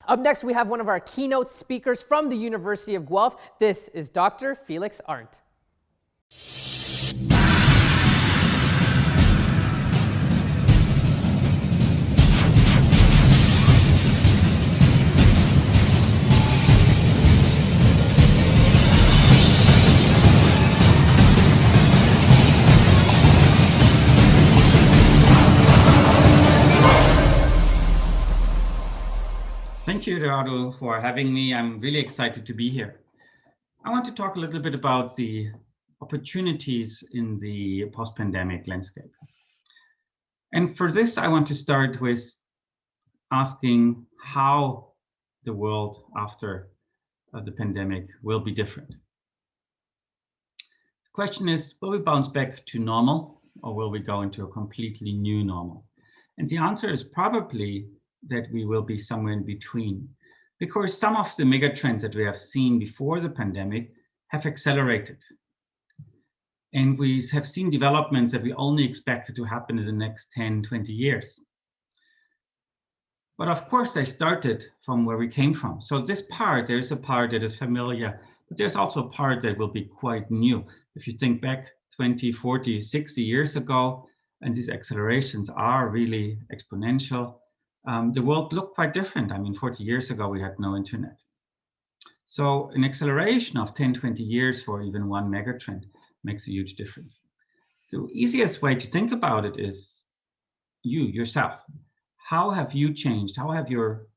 Up next, we have one of our keynote speakers from the University of Guelph. This is Dr. Felix Arndt. Thank you, Eduardo, for having me. I'm really excited to be here. I want to talk a little bit about the opportunities in the post-pandemic landscape. And for this, I want to start with asking how the world after the pandemic will be different. The question is, will we bounce back to normal, or will we go into a completely new normal? And the answer is probably that we will be somewhere in between, because some of the mega trends that we have seen before the pandemic have accelerated. And we have seen developments that we only expected to happen in the next 10, 20 years. But of course, they started from where we came from. So this part, there's a part that is familiar, but there's also a part that will be quite new. If you think back 20, 40, 60 years ago, and these accelerations are really exponential, the world looked quite different. I mean, 40 years ago, we had no internet. So an acceleration of 10, 20 years for even one megatrend makes a huge difference. The easiest way to think about it is you, yourself. How have you changed? How have your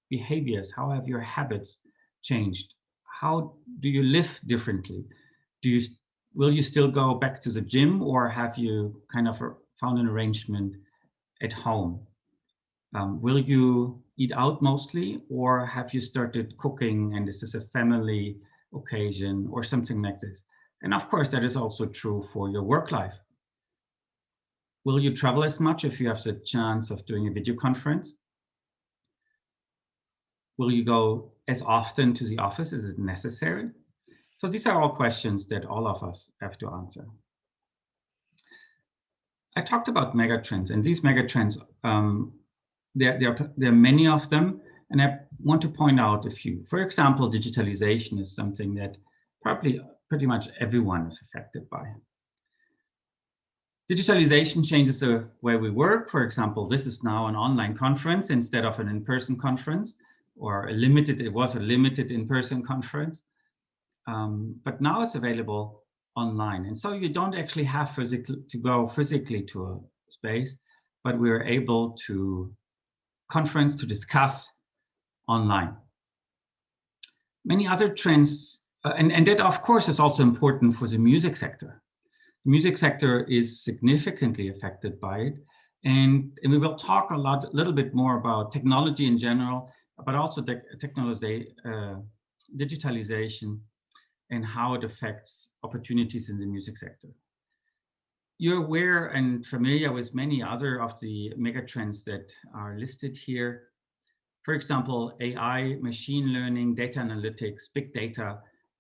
behaviors, how have your habits changed? How do you live differently? Will you still go back to the gym, or have you kind of found an arrangement at home? Will you eat out mostly, or have you started cooking and is this a family occasion or something like this? And of course, that is also true for your work life. Will you travel as much if you have the chance of doing a video conference? Will you go as often to the office? Is it necessary? So these are all questions that all of us have to answer. I talked about megatrends, and these megatrends, there are many of them, and I want to point out a few. For example, digitalization is something that probably pretty much everyone is affected by. Digitalization changes the way we work. For example, this is now an online conference instead of an in-person conference, or it was a limited in-person conference. But now it's available online. And so you don't actually have to go physically to a space, but we're able to conference, to discuss online. Many other trends, and that of course is also important for the music sector. The music sector is significantly affected by it. And we will talk a little bit more about technology in general, but also digitalization and how it affects opportunities in the music sector. You're aware and familiar with many other of the megatrends that are listed here. For example, AI, machine learning, data analytics, big data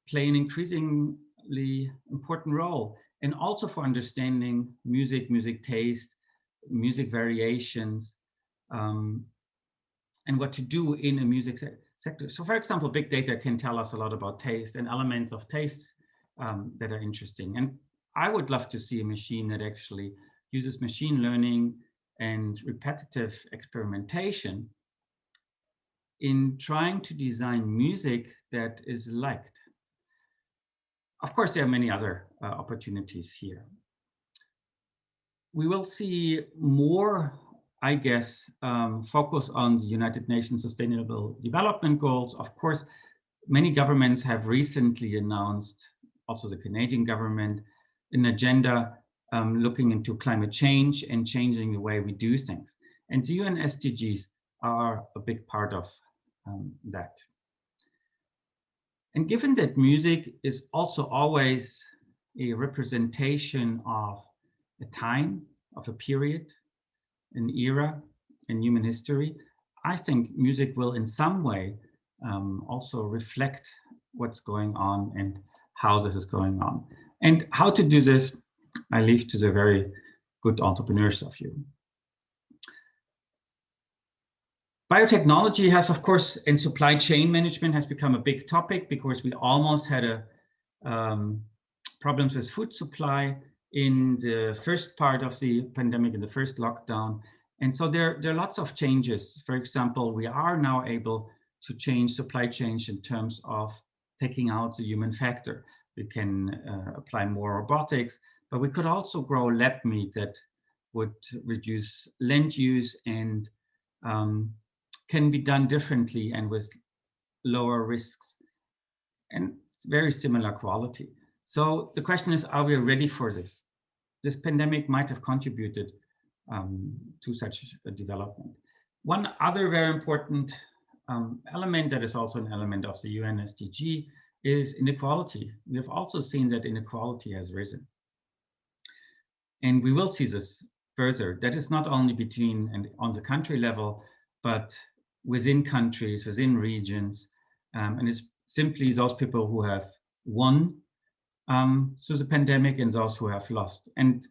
play an increasingly important role, and also for understanding music, music taste, music variations, and what to do in a music sector. So for example, big data can tell us a lot about taste and elements of taste that are interesting. And I would love to see a machine that actually uses machine learning and repetitive experimentation in trying to design music that is liked. Of course, there are many other opportunities here. We will see more, I guess, focus on the United Nations Sustainable Development Goals. Of course, many governments have recently announced, also the Canadian government, an agenda looking into climate change and changing the way we do things. And the UN SDGs are a big part of that. And given that music is also always a representation of a time, of a period, an era in human history, I think music will in some way also reflect what's going on and how this is going on. And how to do this, I leave to the very good entrepreneurs of you. Biotechnology has, of course, and supply chain management has become a big topic because we almost had problems with food supply in the first part of the pandemic, in the first lockdown. And so there are lots of changes. For example, we are now able to change supply chains in terms of taking out the human factor. We can apply more robotics, but we could also grow lab meat that would reduce land use and can be done differently and with lower risks and very similar quality. So the question is, are we ready for this? This pandemic might have contributed to such a development. One other very important element that is also an element of the UN SDG is inequality. We have also seen that inequality has risen. And we will see this further. That is not only between and on the country level, but within countries, within regions. And it's simply those people who have won through the pandemic and those who have lost. And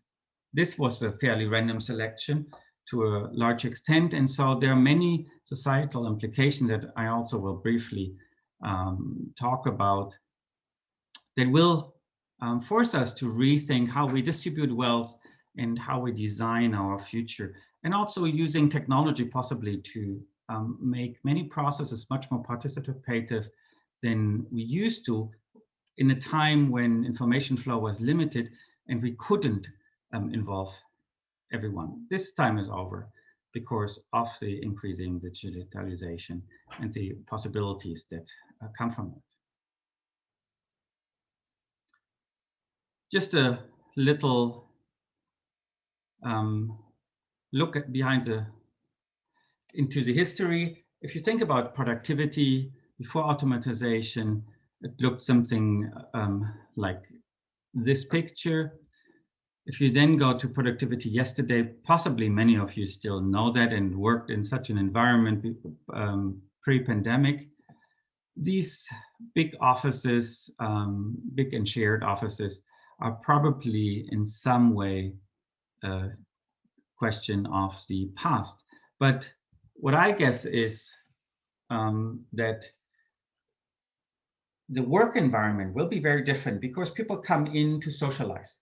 this was a fairly random selection to a large extent. And so there are many societal implications that I also will briefly talk about that will force us to rethink how we distribute wealth and how we design our future. And also using technology possibly to make many processes much more participative than we used to in a time when information flow was limited and we couldn't involve everyone. This time is over because of the increasing digitalization and the possibilities that come from it. Just a little look at into the history. If you think about productivity before automatization, it looked something like this picture. If you then go to productivity yesterday, possibly many of you still know that and worked in such an environment pre-pandemic. These big offices, big and shared offices, are probably in some way a question of the past. But what I guess is that the work environment will be very different because people come in to socialize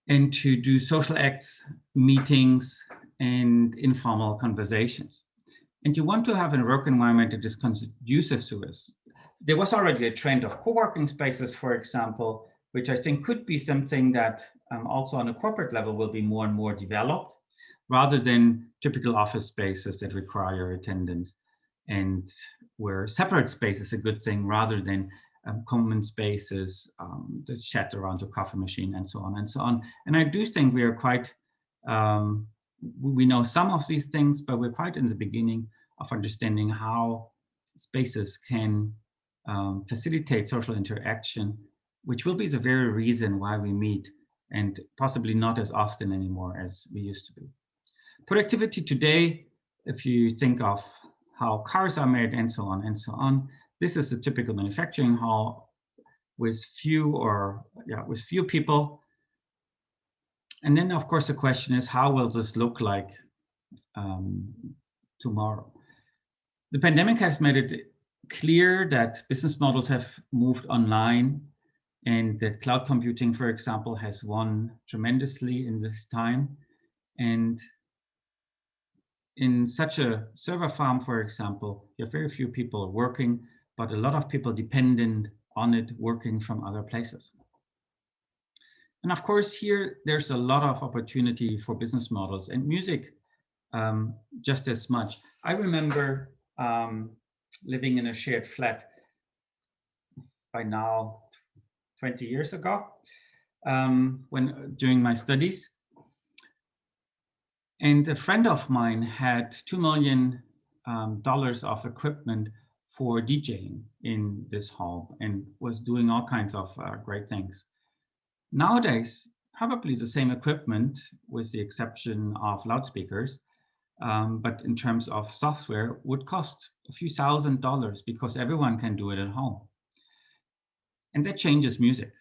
and to do social acts, meetings, and informal conversations. And you want to have a work environment that is conducive to this. There was already a trend of co-working spaces, for example, which I think could be something that also on a corporate level will be more and more developed, rather than typical office spaces that require attendance and where separate space is a good thing rather than common spaces that chat around the coffee machine and so on and so on. And I do think we are quite, we know some of these things, but we're quite in the beginning of understanding how spaces can facilitate social interaction, which will be the very reason why we meet and possibly not as often anymore as we used to be. Productivity today, if you think of how cars are made and so on, this is a typical manufacturing hall with few people. And then of course the question is, how will this look like tomorrow? The pandemic has made it clear that business models have moved online and that cloud computing, for example, has won tremendously in this time. And in such a server farm, for example, you have very few people working, but a lot of people dependent on it working from other places. And of course, here, there's a lot of opportunity for business models and music just as much. I remember living in a shared flat by now 20 years ago during my studies. And a friend of mine had $2 million of equipment for DJing in this home and was doing all kinds of great things. Nowadays, probably the same equipment with the exception of loudspeakers, but in terms of software would cost a few $1,000s because everyone can do it at home. And that changes music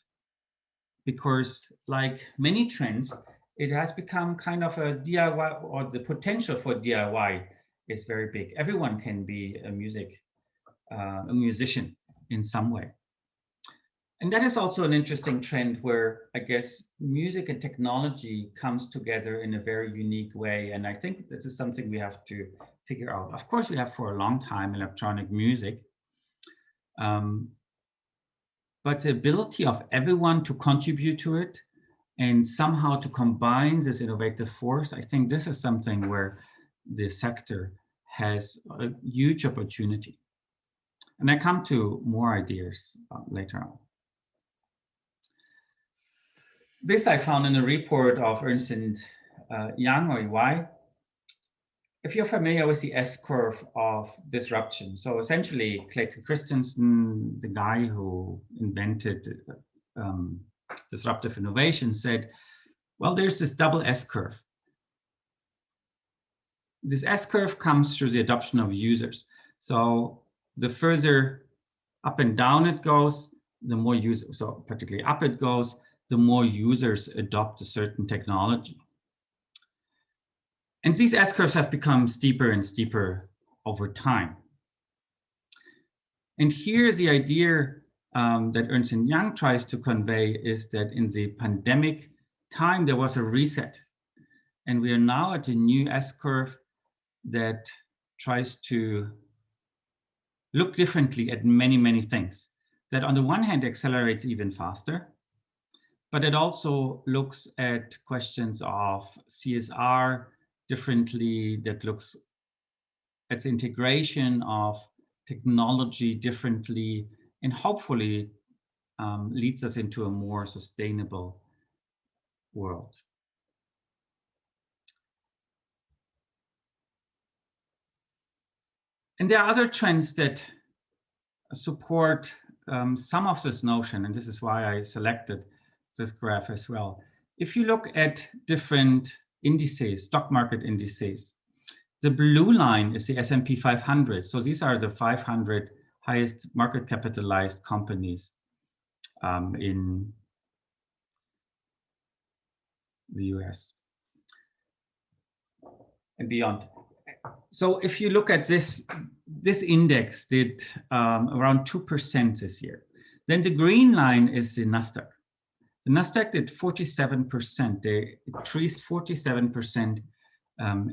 because like many trends, it has become kind of a DIY, or the potential for DIY is very big. Everyone can be a musician in some way. And that is also an interesting trend where I guess music and technology comes together in a very unique way. And I think this is something we have to figure out. Of course, we have for a long time electronic music, but the ability of everyone to contribute to it and somehow to combine this innovative force, I think this is something where the sector has a huge opportunity. And I come to more ideas later on. This I found in a report of Ernst & Young or EY. If you're familiar with the S-curve of disruption, so essentially Clayton Christensen, the guy who invented disruptive innovation, said, well, there's this double S-curve. This S-curve comes through the adoption of users. So the further up and down it goes, the more users, so particularly up it goes, the more users adopt a certain technology. And these S-curves have become steeper and steeper over time. And here the idea that Ernst & Young tries to convey is that in the pandemic time, there was a reset. And we are now at a new S-curve that tries to look differently at many, many things. That on the one hand accelerates even faster, but it also looks at questions of CSR differently, that looks at the integration of technology differently, and hopefully leads us into a more sustainable world. And there are other trends that support some of this notion, and this is why I selected this graph as well. If you look at different indices, stock market indices, the blue line is the S&P 500. So these are the 500 highest market capitalized companies in the US and beyond. So if you look at this index did around 2% this year. Then the green line is the Nasdaq. The Nasdaq did 47%. They increased 47%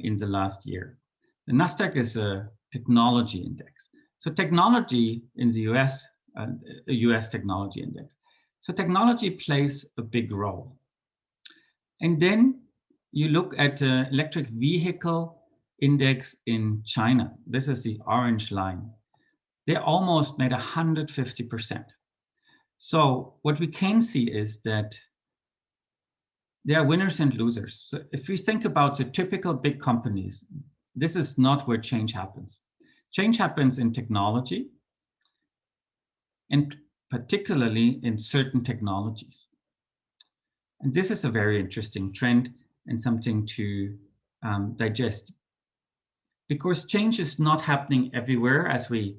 in the last year. The Nasdaq is a technology index. So technology in the US, a US technology index. So technology plays a big role. And then you look at the electric vehicle index in China. This is the orange line. They almost made 150%. So what we can see is that there are winners and losers. So if we think about the typical big companies, this is not where change happens. Change happens in technology, and particularly in certain technologies. And this is a very interesting trend and something to digest. Because change is not happening everywhere as we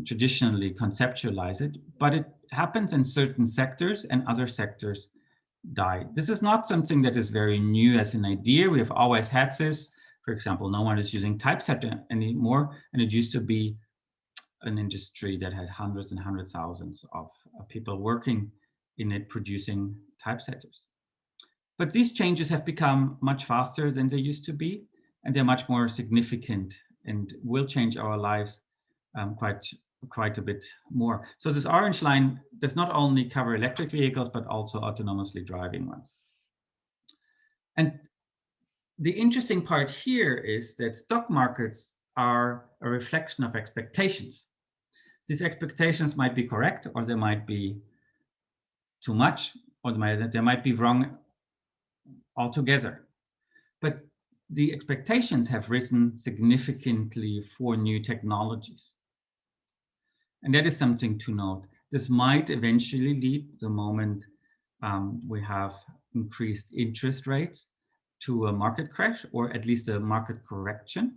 traditionally conceptualize it, but it happens in certain sectors and other sectors die. This is not something that is very new as an idea. We have always had this. For example, no one is using typesetter anymore, and it used to be an industry that had hundreds and hundreds of thousands of people working in it producing typesetters. But these changes have become much faster than they used to be, and they're much more significant and will change our lives quite a bit more. So this orange line does not only cover electric vehicles, but also autonomously driving ones. And the interesting part here is that stock markets are a reflection of expectations. These expectations might be correct, or they might be too much, or they might be wrong altogether. But the expectations have risen significantly for new technologies. And that is something to note. This might eventually lead, the moment we have increased interest rates, to a market crash, or at least a market correction.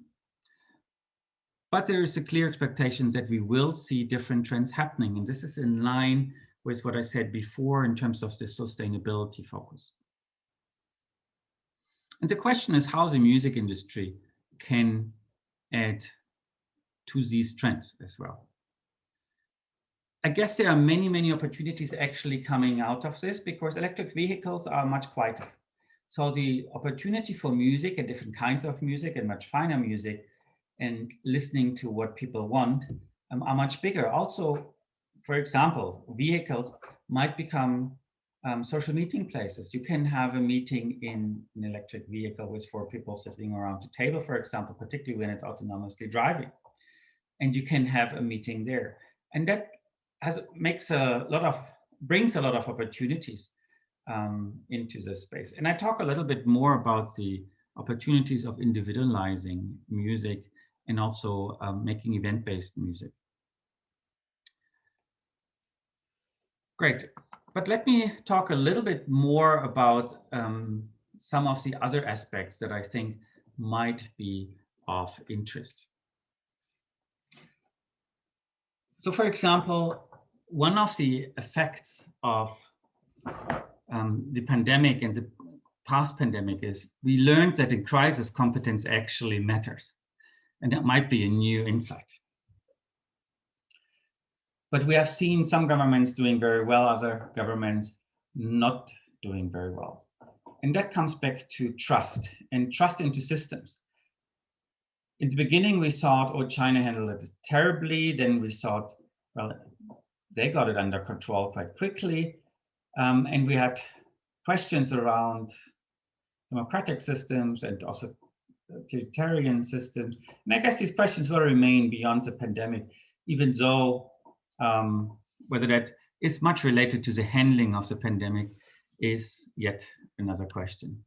But there is a clear expectation that we will see different trends happening. And this is in line with what I said before in terms of the sustainability focus. And the question is how the music industry can add to these trends as well. I guess there are many, many opportunities actually coming out of this because electric vehicles are much quieter. So the opportunity for music and different kinds of music and much finer music and listening to what people want are much bigger. Also, for example, vehicles might become social meeting places. You can have a meeting in an electric vehicle with 4 people sitting around the table, for example, particularly when it's autonomously driving. And you can have a meeting there. And that brings a lot of opportunities into this space. And I talk a little bit more about the opportunities of individualizing music and also making event-based music. Great, but let me talk a little bit more about some of the other aspects that I think might be of interest. So for example, one of the effects of the pandemic and the past pandemic is we learned that in crisis competence actually matters. And that might be a new insight. But we have seen some governments doing very well, other governments not doing very well. And that comes back to trust and trust into systems. In the beginning, we thought, oh, China handled it terribly. Then we thought, well, they got it under control quite quickly. And we had questions around democratic systems and also totalitarian systems. And I guess these questions will remain beyond the pandemic, even though whether that is much related to the handling of the pandemic is yet another question.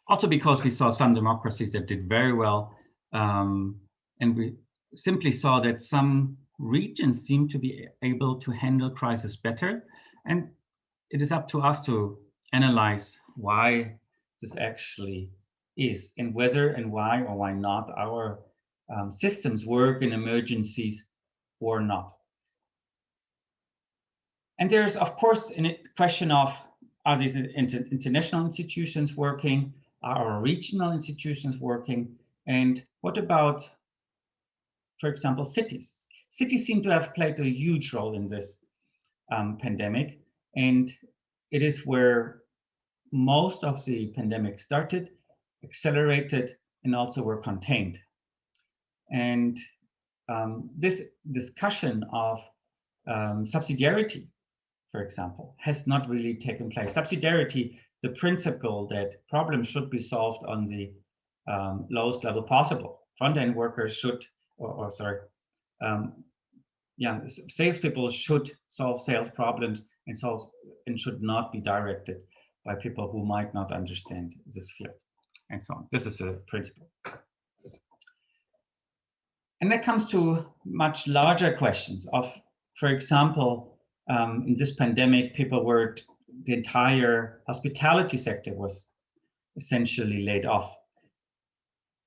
Also because we saw some democracies that did very well, and we simply saw that some regions seem to be able to handle crisis better. And it is up to us to analyze why this actually is and whether and why or why not our systems work in emergencies or not. And there's, of course, a question of, are these international institutions working? Are our regional institutions working? And what about, for example, cities? Cities seem to have played a huge role in this pandemic. And it is where most of the pandemic started, accelerated, and also were contained. And this discussion of subsidiarity, for example, has not really taken place. Subsidiarity, the principle that problems should be solved on the lowest level possible. Front-end workers should, salespeople should solve sales problems and should not be directed by people who might not understand this field, and so on. This is a principle. And that comes to much larger questions of, for example, in this pandemic, the entire hospitality sector was essentially laid off.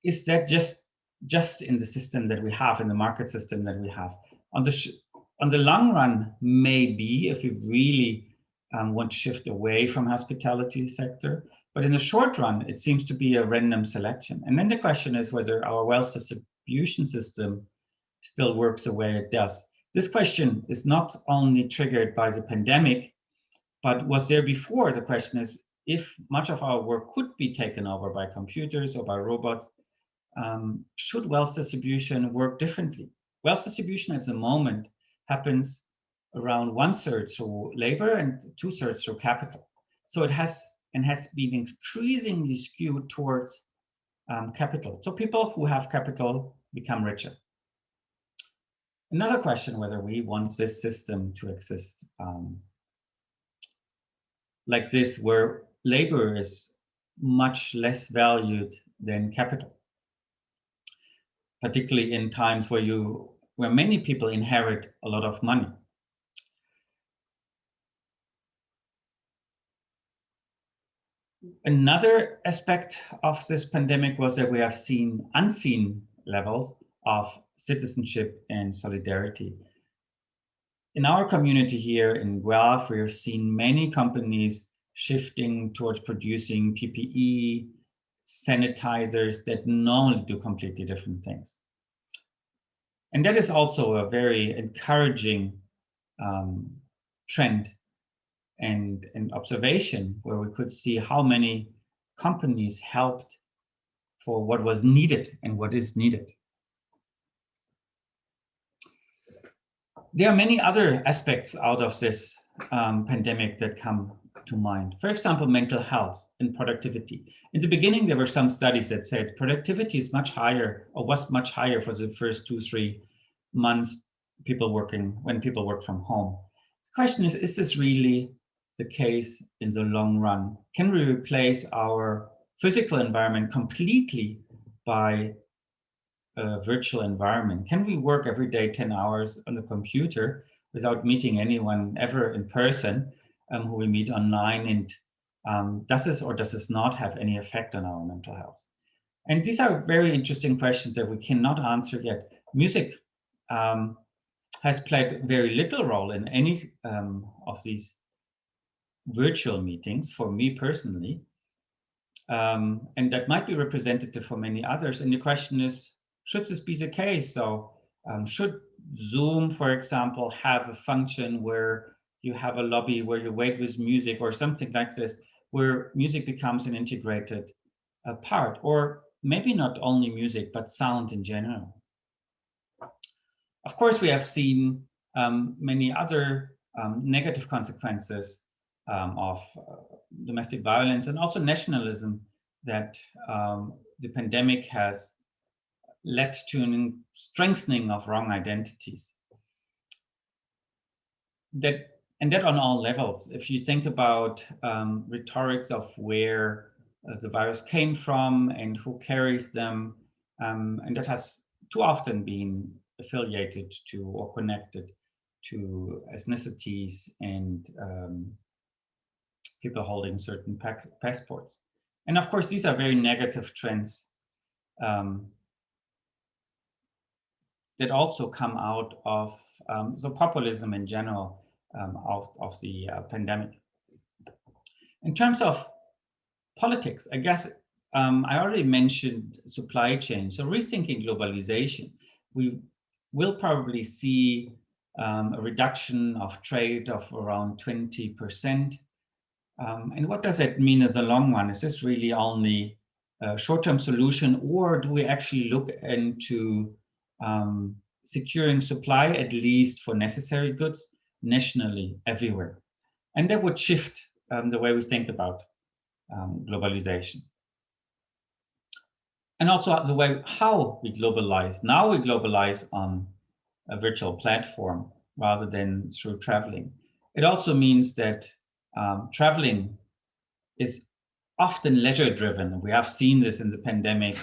Is that just in the system that we have, in the market system that we have? On the long run, maybe, if we really want to shift away from hospitality sector, but in the short run, it seems to be a random selection. And then the question is whether our wealth distribution system still works the way it does. This question is not only triggered by the pandemic, but was there before. The question is, if much of our work could be taken over by computers or by robots, should wealth distribution work differently? Wealth distribution at the moment happens around 1/3 through labor and 2/3 through capital. So it has been increasingly skewed towards capital. So people who have capital become richer. Another question, whether we want this system to exist like this, where labor is much less valued than capital, particularly in times where many people inherit a lot of money. Another aspect of this pandemic was that we have seen unseen levels of citizenship and solidarity. In our community here in Guelph, we have seen many companies shifting towards producing PPE, sanitizers that normally do completely different things. And that is also a very encouraging trend and observation, where we could see how many companies helped for what was needed and what is needed. There are many other aspects out of this pandemic that come to mind. For example, mental health and productivity. In the beginning, there were some studies that said productivity is much higher, or was much higher for the first 2-3 months when people work from home. The question is this really the case in the long run? Can we replace our physical environment completely by a virtual environment? Can we work every day 10 hours on the computer without meeting anyone ever in person, who we meet online? And does this not have any effect on our mental health? And these are very interesting questions that we cannot answer yet. Music has played very little role in any of these virtual meetings for me personally. And that might be representative for many others. And the question is, should this be the case? So should Zoom, for example, have a function where you have a lobby where you wait with music or something like this, where music becomes an integrated part? Or maybe not only music, but sound in general. Of course, we have seen many other negative consequences of domestic violence and also nationalism that the pandemic has led to a strengthening of wrong identities. That on all levels. If you think about rhetorics of where the virus came from and who carries them, and that has too often been affiliated to or connected to ethnicities and people holding certain passports. And of course, these are very negative trends that also come out of the populism in general of the pandemic. In terms of politics, I guess I already mentioned supply chain. So rethinking globalization, we will probably see a reduction of trade of around 20%. And what does that mean in the long run? Is this really only a short-term solution, or do we actually look into securing supply, at least for necessary goods, nationally everywhere? And that would shift the way we think about globalization. And also the way how we globalize. Now we globalize on a virtual platform rather than through traveling. It also means that traveling is often leisure driven. We have seen this in the pandemic,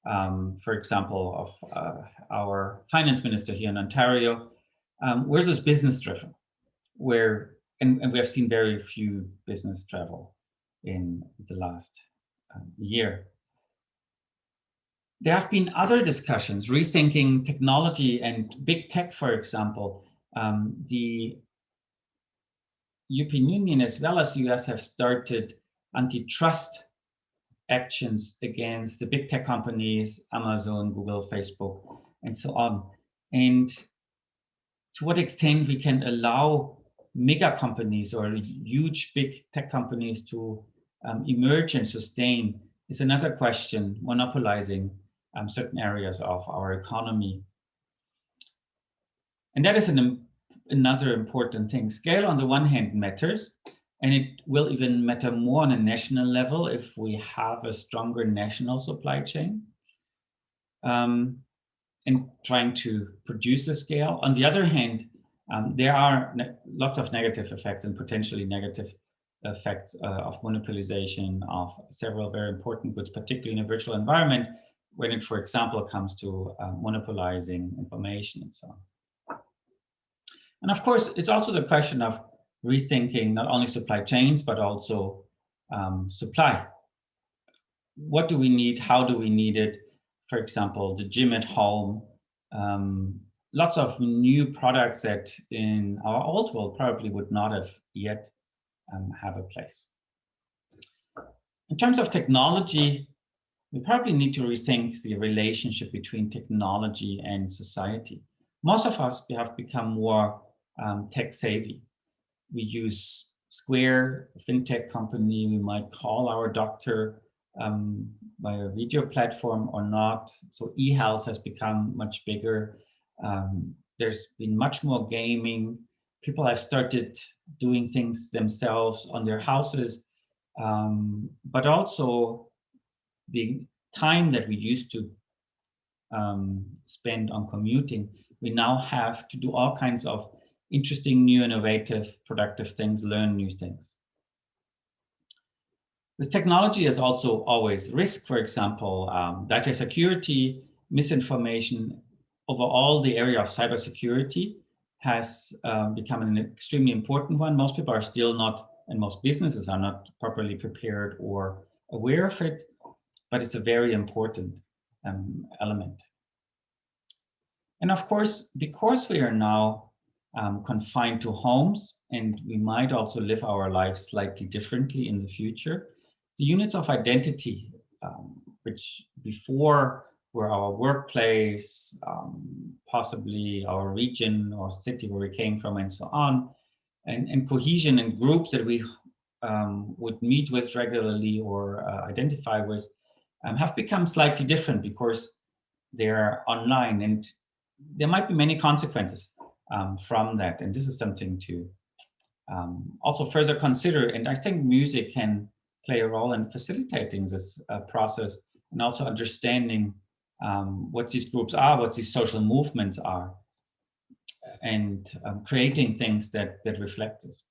for example, of our finance minister here in Ontario, where this business driven, and we have seen very few business travel in the last year. There have been other discussions, rethinking technology and big tech, for example. The European Union as well as the US have started antitrust actions against the big tech companies, Amazon, Google, Facebook, and so on. And to what extent we can allow mega companies or huge big tech companies to emerge and sustain is another question, monopolizing certain areas of our economy. And that is another important thing. Scale on the one hand matters, and it will even matter more on a national level if we have a stronger national supply chain and trying to produce the scale. On the other hand, there are lots of negative effects and potentially negative effects of monopolization of several very important goods, particularly in a virtual environment, when it, for example, comes to monopolizing information and so on. And of course, it's also the question of rethinking not only supply chains, but also supply. What do we need? How do we need it? For example, the gym at home, lots of new products that in our old world probably would not have yet have a place. In terms of technology, we probably need to rethink the relationship between technology and society. Most of us have become more tech savvy. We use Square, a fintech company. We might call our doctor by a video platform or not. So e-health has become much bigger. There's been much more gaming. People have started doing things themselves on their houses, but also the time that we used to spend on commuting, we now have to do all kinds of interesting, new, innovative, productive things, learn new things. This technology is also always risk, for example, data security, misinformation. Overall, the area of cybersecurity has become an extremely important one. Most people are still not, and most businesses are not properly prepared or aware of it, but it's a very important element. And of course, because we are now confined to homes, and we might also live our lives slightly differently in the future, the units of identity, which before were our workplace, possibly our region or city where we came from and so on, and cohesion and groups that we would meet with regularly or identify with, have become slightly different because they're online, and there might be many consequences from that. And this is something to also further consider. And I think music can play a role in facilitating this process and also understanding what these groups are, what these social movements are, and creating things that reflect this.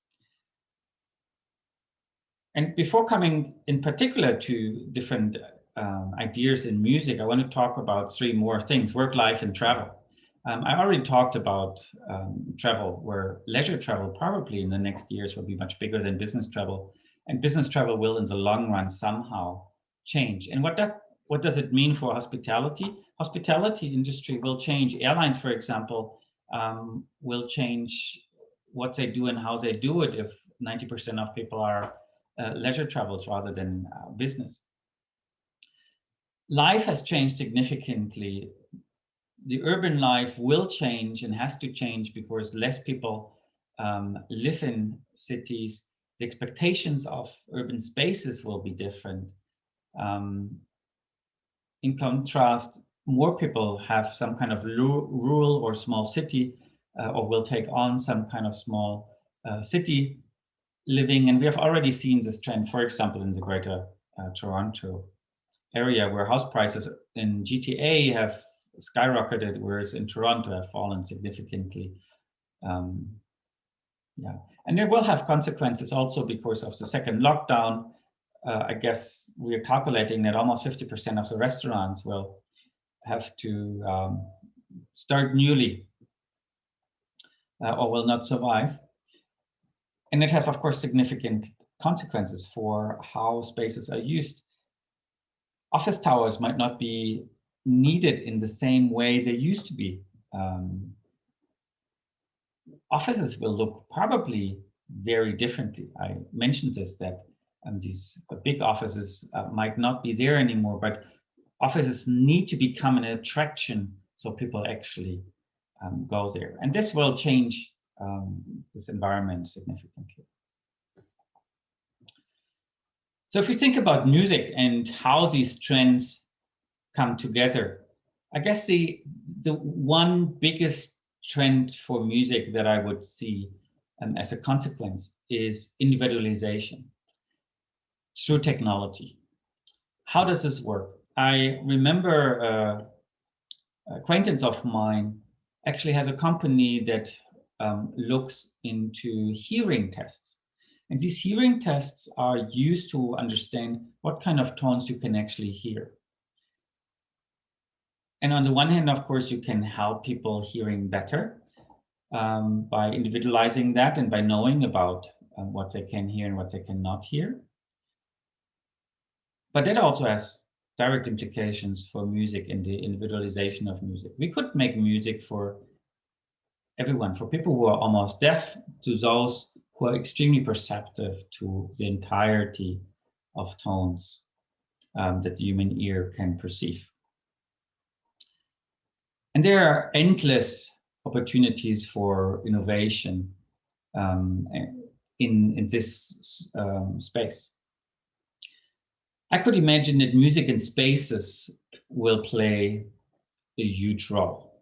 And before coming in particular to different ideas in music, I want to talk about three more things: work, life, and travel. I already talked about travel, where leisure travel probably in the next years will be much bigger than business travel. And business travel will in the long run somehow change. And what does it mean for hospitality? Hospitality industry will change. Airlines, for example, will change what they do and how they do it if 90% of people are leisure travels rather than business. Life has changed significantly. The urban life will change and has to change because less people live in cities. The expectations of urban spaces will be different. In contrast, more people have some kind of rural or small city or will take on some kind of small city living. And we have already seen this trend, for example, in the greater Toronto area, where house prices in GTA have skyrocketed, whereas in Toronto have fallen significantly. And it will have consequences also because of the second lockdown. I guess we are calculating that almost 50% of the restaurants will have to start newly or will not survive. And it has, of course, significant consequences for how spaces are used. Office towers might not be needed in the same way they used to be. Offices will look probably very differently. I mentioned this, that these big offices might not be there anymore, but offices need to become an attraction so people actually go there. And this will change this environment significantly. So if we think about music and how these trends come together, I guess the one biggest trend for music that I would see as a consequence is individualization through technology. How does this work? I remember an acquaintance of mine actually has a company that looks into hearing tests. And these hearing tests are used to understand what kind of tones you can actually hear. And on the one hand, of course, you can help people hearing better by individualizing that and by knowing about what they can hear and what they cannot hear. But that also has direct implications for music and the individualization of music. We could make music for everyone, for people who are almost deaf, to those who are extremely perceptive to the entirety of tones that the human ear can perceive. And there are endless opportunities for innovation in this space. I could imagine that music and spaces will play a huge role.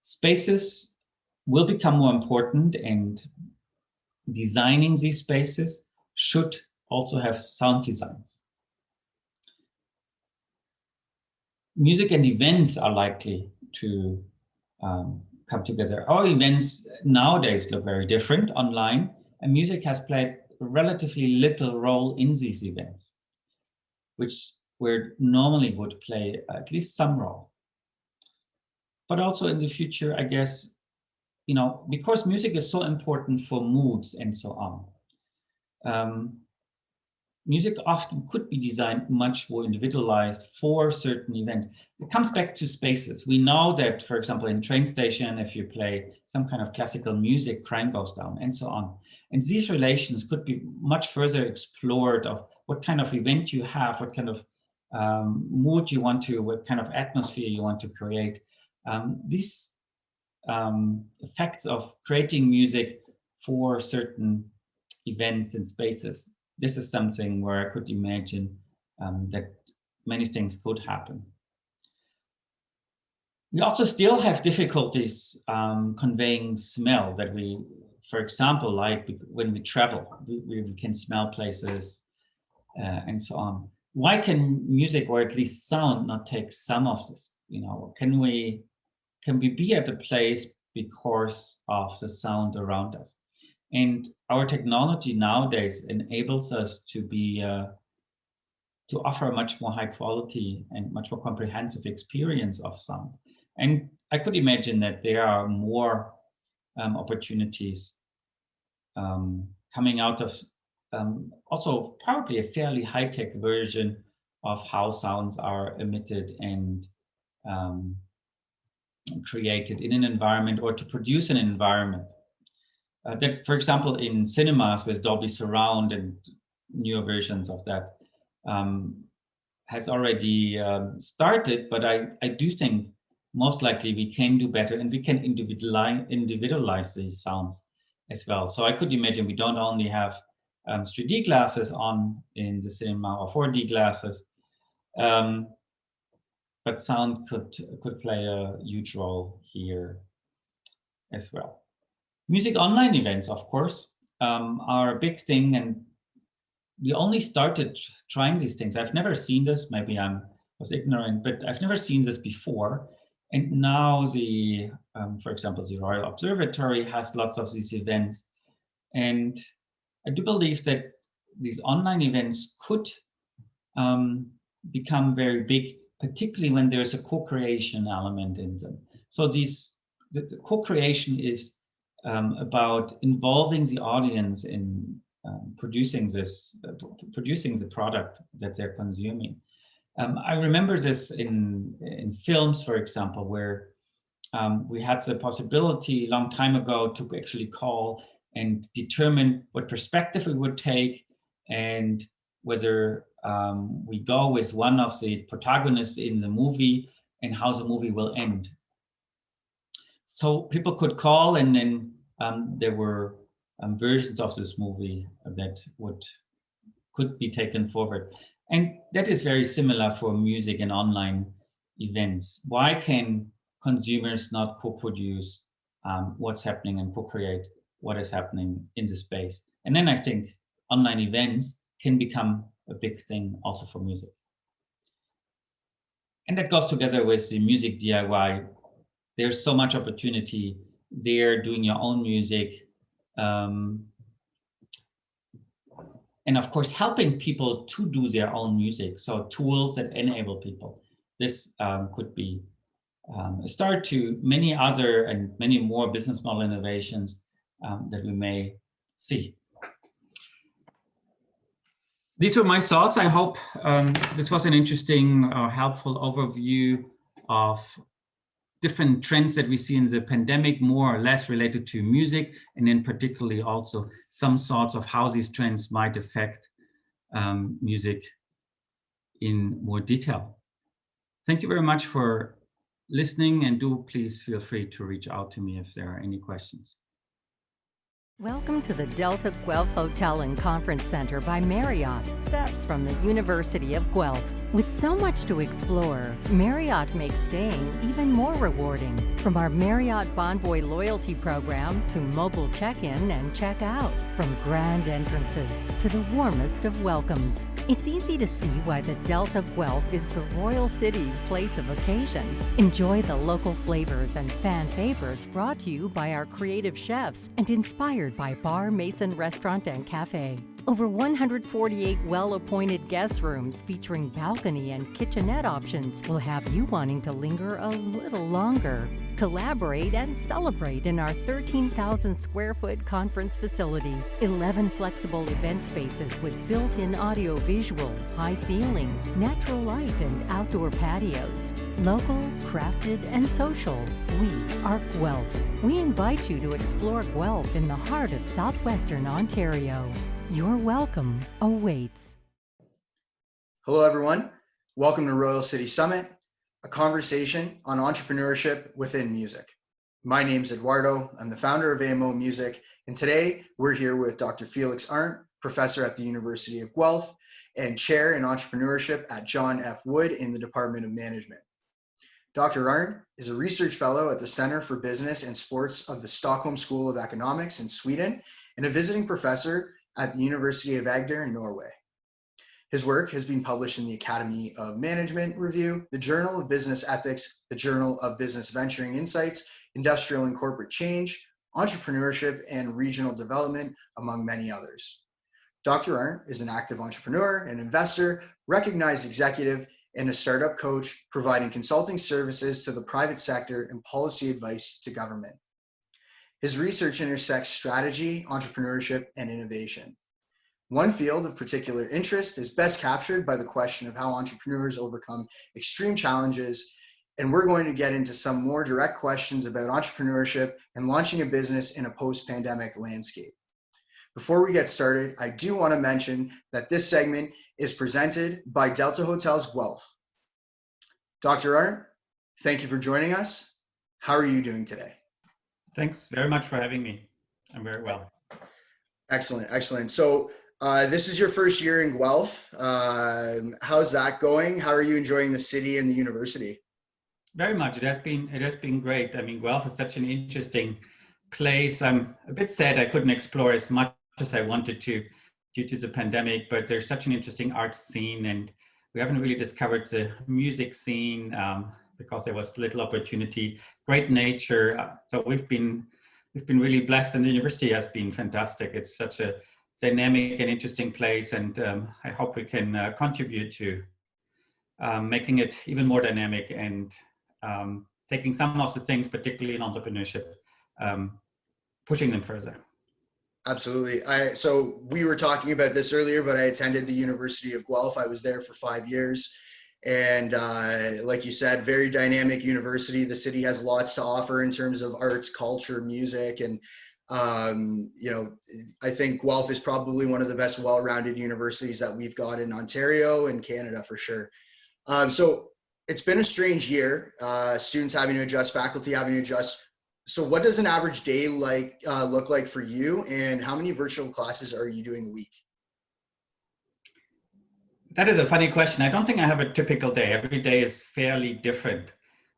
Spaces will become more important, and designing these spaces should also have sound designs. Music and events are likely to come together. Our events nowadays look very different online, and music has played relatively little role in these events, where it normally would play at least some role. But also in the future, I guess, because music is so important for moods and so on, music often could be designed much more individualized for certain events. It comes back to spaces. We know that, for example, in train station, if you play some kind of classical music, crime goes down and so on. And these relations could be much further explored of what kind of event you have, what kind of mood you want to, what kind of atmosphere you want to create. These effects of creating music for certain events and spaces, this is something where I could imagine that many things could happen. We also still have difficulties conveying smell that we, for example, like when we travel, we can smell places and so on. Why can music, or at least sound, not take some of this? Can we be at a place because of the sound around us? And our technology nowadays enables us to offer a much more high quality and much more comprehensive experience of sound. And I could imagine that there are more opportunities coming out of also probably a fairly high-tech version of how sounds are emitted and created in an environment, or to produce an environment. That, for example, in cinemas with Dolby Surround and newer versions of that has already started, but I do think most likely we can do better, and we can individualize these sounds as well. So I could imagine we don't only have 3D glasses on in the cinema, or 4D glasses, but sound could play a huge role here as well. Music online events, of course, are a big thing, and we only started trying these things. I've never seen this. Maybe I was ignorant, but I've never seen this before. And now for example, the Royal Observatory has lots of these events, and I do believe that these online events could become very big, particularly when there's a co-creation element in them. So the co-creation is about involving the audience in producing the product that they're consuming. I remember this in films, for example, where we had the possibility a long time ago to actually call and determine what perspective we would take, and whether we go with one of the protagonists in the movie and how the movie will end. So people could call, and then there were versions of this movie that could be taken forward. And that is very similar for music and online events. Why can consumers not co-produce what's happening and co-create what is happening in the space? And then I think online events can become a big thing also for music. And that goes together with the music DIY. There's so much opportunity there, doing your own music. And of course, helping people to do their own music. So tools that enable people. This could be a start to many other and many more business model innovations that we may see. These were my thoughts. I hope this was an interesting, helpful overview of different trends that we see in the pandemic, more or less related to music, and then particularly also some thoughts of how these trends might affect music in more detail. Thank you very much for listening, and do please feel free to reach out to me if there are any questions. Welcome to the Delta Guelph Hotel and Conference Center by Marriott, steps from the University of Guelph. With so much to explore, Marriott makes staying even more rewarding. From our Marriott Bonvoy loyalty program to mobile check-in and check-out, from grand entrances to the warmest of welcomes. It's easy to see why the Delta Guelph is the Royal City's place of occasion. Enjoy the local flavors and fan favorites brought to you by our creative chefs and inspired by Bar Mason Restaurant and Cafe. Over 148 well-appointed guest rooms featuring balcony and kitchenette options will have you wanting to linger a little longer. Collaborate and celebrate in our 13,000 square foot conference facility. 11 flexible event spaces with built-in audio-visual, high ceilings, natural light, and outdoor patios. Local, crafted, and social. We are Guelph. We invite you to explore Guelph in the heart of southwestern Ontario. Your welcome awaits. Hello, everyone. Welcome to Royal City Summit, a conversation on entrepreneurship within music. My name's Eduardo. I'm the founder of AMO Music, and today we're here with Dr. Felix Arndt, professor at the University of Guelph and chair in entrepreneurship at John F. Wood in the Department of Management. Dr. Arndt is a research fellow at the Center for Business and Sports of the Stockholm School of Economics in Sweden and a visiting professor at the University of Agder in Norway. His work has been published in the Academy of Management Review, the Journal of Business Ethics, the Journal of Business Venturing Insights, Industrial and Corporate Change, Entrepreneurship and Regional Development, among many others. Dr. Arndt is an active entrepreneur, an investor, recognized executive, and a startup coach, providing consulting services to the private sector and policy advice to government. His research intersects strategy, entrepreneurship, and innovation. One field of particular interest is best captured by the question of how entrepreneurs overcome extreme challenges, and we're going to get into some more direct questions about entrepreneurship and launching a business in a post-pandemic landscape. Before we get started, I do want to mention that this segment is presented by Delta Hotels Guelph. Dr. Arndt, thank you for joining us. How are you doing today? Thanks very much for having me. I'm very well. Excellent, excellent. So this is your first year in Guelph. How's that going? How are you enjoying the city and the university? Very much. It has been great. I mean, Guelph is such an interesting place. I'm a bit sad I couldn't explore as much as I wanted to due to the pandemic, but there's such an interesting art scene, and we haven't really discovered the music scene because there was little opportunity. Great nature. So we've been really blessed, and the university has been fantastic. It's such a dynamic and interesting place, and I hope we can contribute to making it even more dynamic and taking some of the things, particularly in entrepreneurship, pushing them further. Absolutely. So we were talking about this earlier, but I attended the University of Guelph. I was there for 5 years. And like you said, very dynamic university. The city has lots to offer in terms of arts, culture, music. And, you know, I think Guelph is probably one of the best well-rounded universities that we've got in Ontario and Canada for sure. So it's been a strange year, students having to adjust, faculty having to adjust. So what does an average day look like for you, and how many virtual classes are you doing a week? That is a funny question. I don't think I have a typical day. Every day is fairly different.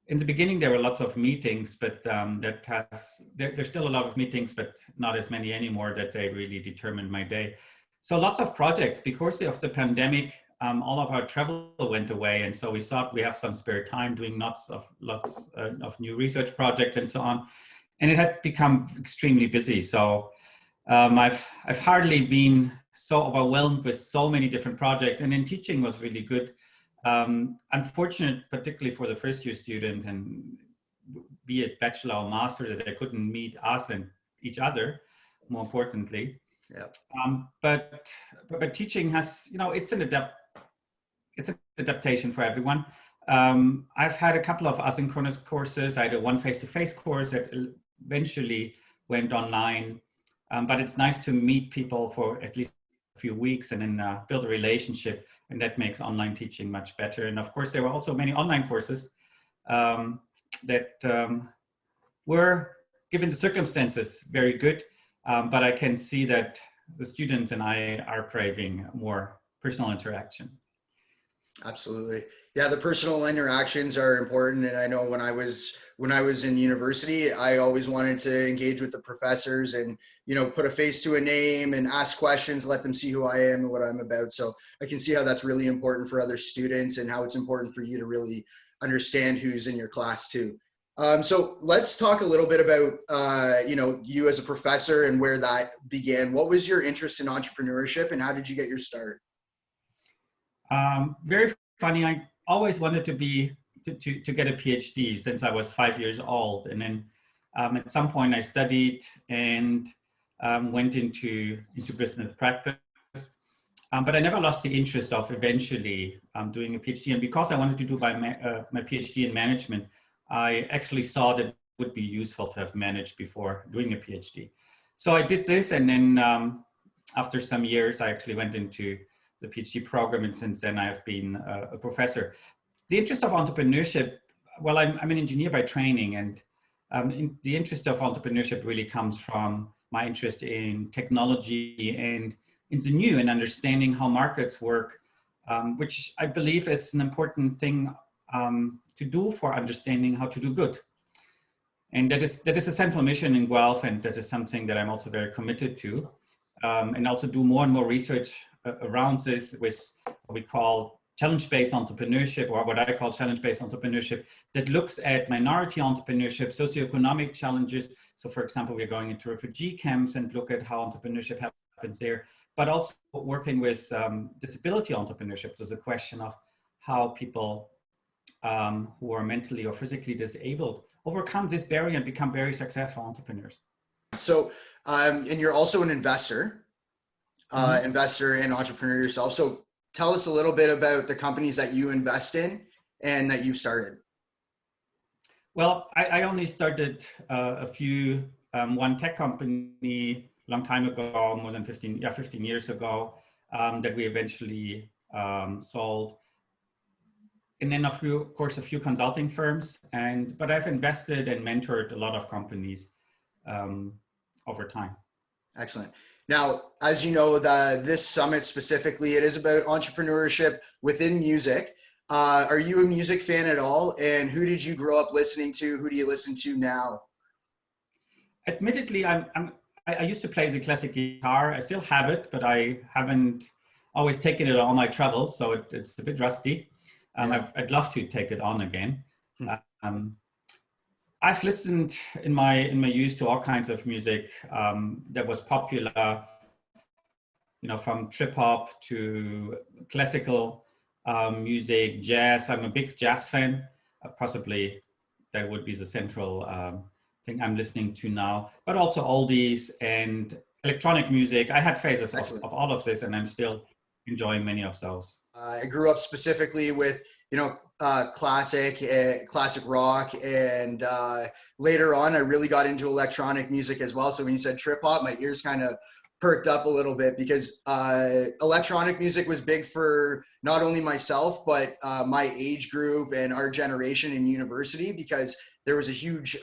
In the beginning, there were lots of meetings, but there's still a lot of meetings, but not as many anymore that they really determined my day. So lots of projects. Because of the pandemic, all of our travel went away, and so we thought we have some spare time doing lots of new research projects and so on. And it had become extremely busy. So I've hardly been so overwhelmed with so many different projects, and then teaching was really good. Unfortunate, particularly for the first year student, and be it bachelor or master, that they couldn't meet us and each other, more importantly. Yeah. But teaching has, you know, it's an adaptation for everyone. I've had a couple of asynchronous courses. I had one face-to-face course that eventually went online. But it's nice to meet people for at least few weeks and then build a relationship, and that makes online teaching much better. And of course, there were also many online courses that were, given the circumstances, very good. But I can see that the students and I are craving more personal interaction. Absolutely. Yeah, the personal interactions are important. And I know when I was in university, I always wanted to engage with the professors and, put a face to a name and ask questions, let them see who I am and what I'm about. So I can see how that's really important for other students and how it's important for you to really understand who's in your class too. So let's talk a little bit about, you as a professor and where that began. What was your interest in entrepreneurship and how did you get your start? Very funny. I always wanted to get a PhD since I was 5 years old. And then at some point I studied and went into business practice. But I never lost the interest of eventually doing a PhD. And because I wanted to do my PhD in management, I actually thought it would be useful to have managed before doing a PhD. So I did this, and then after some years, I actually went into the PhD program, and since then I have been a professor. The interest of entrepreneurship, well, I'm an engineer by training, and the interest of entrepreneurship really comes from my interest in technology and in the new and understanding how markets work, which I believe is an important thing to do for understanding how to do good. And that is a central mission in Guelph, and that is something that I'm also very committed to, and also do more and more research around this with what we call challenge-based entrepreneurship, or what I call challenge-based entrepreneurship, that looks at minority entrepreneurship, socioeconomic challenges. So for example, we're going into refugee camps and look at how entrepreneurship happens there, but also working with disability entrepreneurship. There's a question of how people who are mentally or physically disabled overcome this barrier and become very successful entrepreneurs. So, and you're also an investor, investor and entrepreneur yourself. So tell us a little bit about the companies that you invest in and that you started. Well, I only started one tech company a long time ago, more than 15 years ago, that we eventually sold. And then of course, a few consulting firms, but I've invested and mentored a lot of companies over time. Excellent. Now, as you know, this summit specifically, it is about entrepreneurship within music. Are you a music fan at all? And who did you grow up listening to? Who do you listen to now? Admittedly, I used to play the classic guitar. I still have it, but I haven't always taken it on my travels, so it's a bit rusty. I'd love to take it on again. I've listened in my youth to all kinds of music that was popular, from trip hop to classical music, jazz. I'm a big jazz fan. Possibly that would be the central thing I'm listening to now, but also oldies and electronic music. I had phases of all of this, and I'm still enjoying many of those. I grew up specifically with, classic rock, and later on I really got into electronic music as well. So when you said trip hop, my ears kind of perked up a little bit, because electronic music was big for not only myself, but my age group and our generation in university, because there was a huge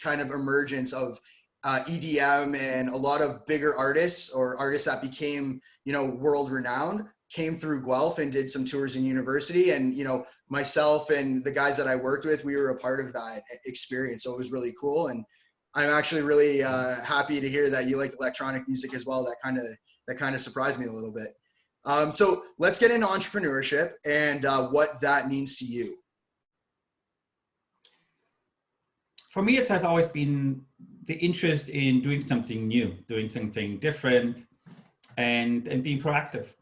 kind of emergence of EDM, and a lot of bigger artists, or artists that became, world renowned, came through Guelph and did some tours in university. And, myself and the guys that I worked with, we were a part of that experience. So it was really cool. And I'm actually really happy to hear that you like electronic music as well. That kind of surprised me a little bit. So let's get into entrepreneurship and what that means to you. For me, it has always been the interest in doing something new, doing something different, and being proactive.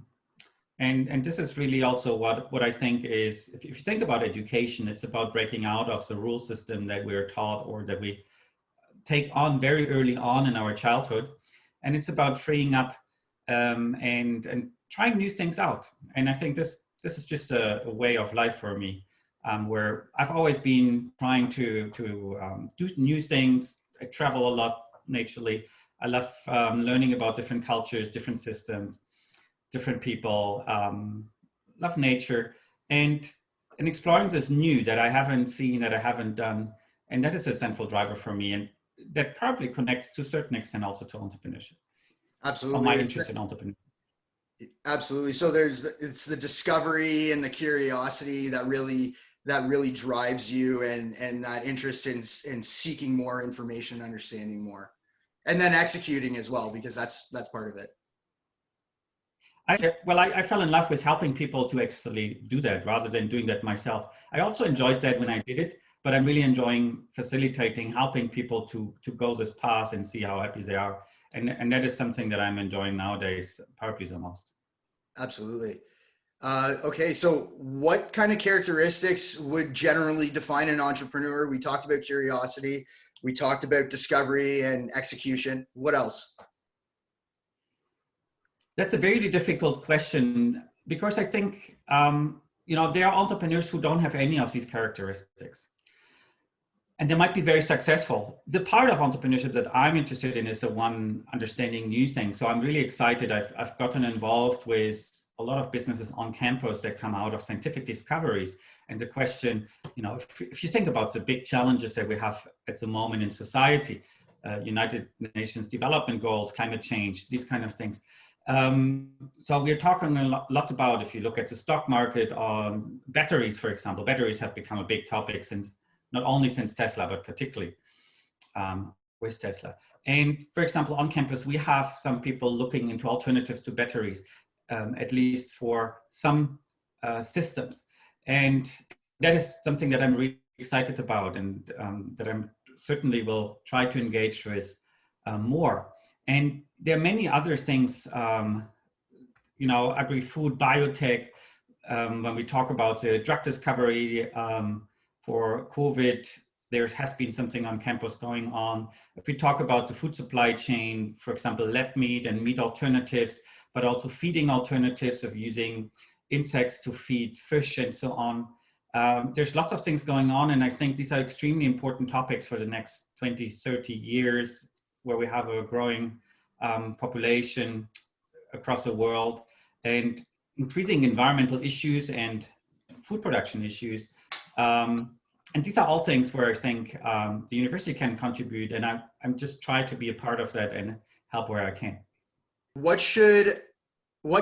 And this is really also what I think is, if you think about education, it's about breaking out of the rule system that we're taught, or that we take on very early on in our childhood. And it's about freeing up and trying new things out. And I think this is just a way of life for me, where I've always been trying to do new things. I travel a lot naturally. I love learning about different cultures, different systems, different people, love nature, and exploring this new that I haven't seen, that I haven't done. And that is a central driver for me. And that probably connects to a certain extent also to entrepreneurship. Or Absolutely. my interest in entrepreneurship. Absolutely. So it's the discovery and the curiosity that really drives you, and that interest in seeking more information, understanding more, and then executing as well, because that's part of it. I fell in love with helping people to actually do that rather than doing that myself. I also enjoyed that when I did it, but I'm really enjoying facilitating, helping people to go this path and see how happy they are. And that is something that I'm enjoying nowadays, probably the most. Absolutely. Okay, so what kind of characteristics would generally define an entrepreneur? We talked about curiosity. We talked about discovery and execution. What else? That's a very difficult question, because I think, there are entrepreneurs who don't have any of these characteristics. And they might be very successful. The part of entrepreneurship that I'm interested in is the one understanding new things. So I'm really excited. I've gotten involved with a lot of businesses on campus that come out of scientific discoveries. And the question, if you think about the big challenges that we have at the moment in society, United Nations Development Goals, climate change, these kind of things. So we're talking a lot about, if you look at the stock market, on batteries, for example. Batteries have become a big topic not only since Tesla, but particularly with Tesla. And for example, on campus, we have some people looking into alternatives to batteries, at least for some systems. And that is something that I'm really excited about, and that I'm certainly will try to engage with more. And there are many other things, agri-food, biotech, when we talk about the drug discovery, for COVID, there has been something on campus going on. If we talk about the food supply chain, for example, lab meat and meat alternatives, but also feeding alternatives of using insects to feed fish and so on. There's lots of things going on, and I think these are extremely important topics for the next 20, 30 years, where we have a growing population across the world, and increasing environmental issues and food production issues. And these are all things where I think the university can contribute, and I'm just trying to be a part of that and help where I can. What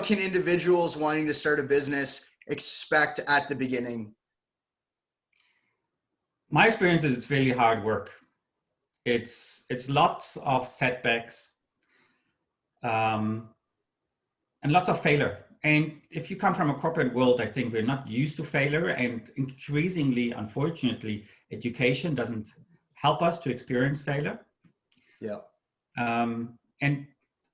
can individuals wanting to start a business expect at the beginning? My experience is it's really hard work. It's lots of setbacks, and lots of failure. And if you come from a corporate world, I think we're not used to failure, and increasingly, unfortunately, education doesn't help us to experience failure. Yeah. And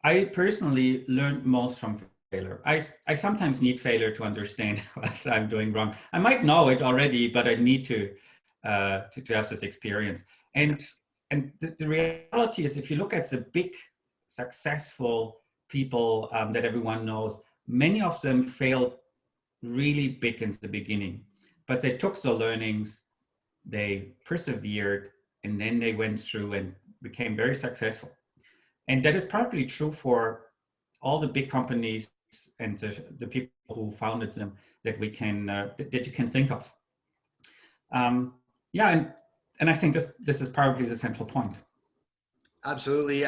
I personally learned most from failure. I sometimes need failure to understand what I'm doing wrong. I might know it already, but I need to have this experience. And the reality is, if you look at the big successful people that everyone knows, many of them failed really big in the beginning, but they took the learnings, they persevered, and then they went through and became very successful. And that is probably true for all the big companies and the people who founded them that we can that you can think of. And I think this is probably the central point. Absolutely.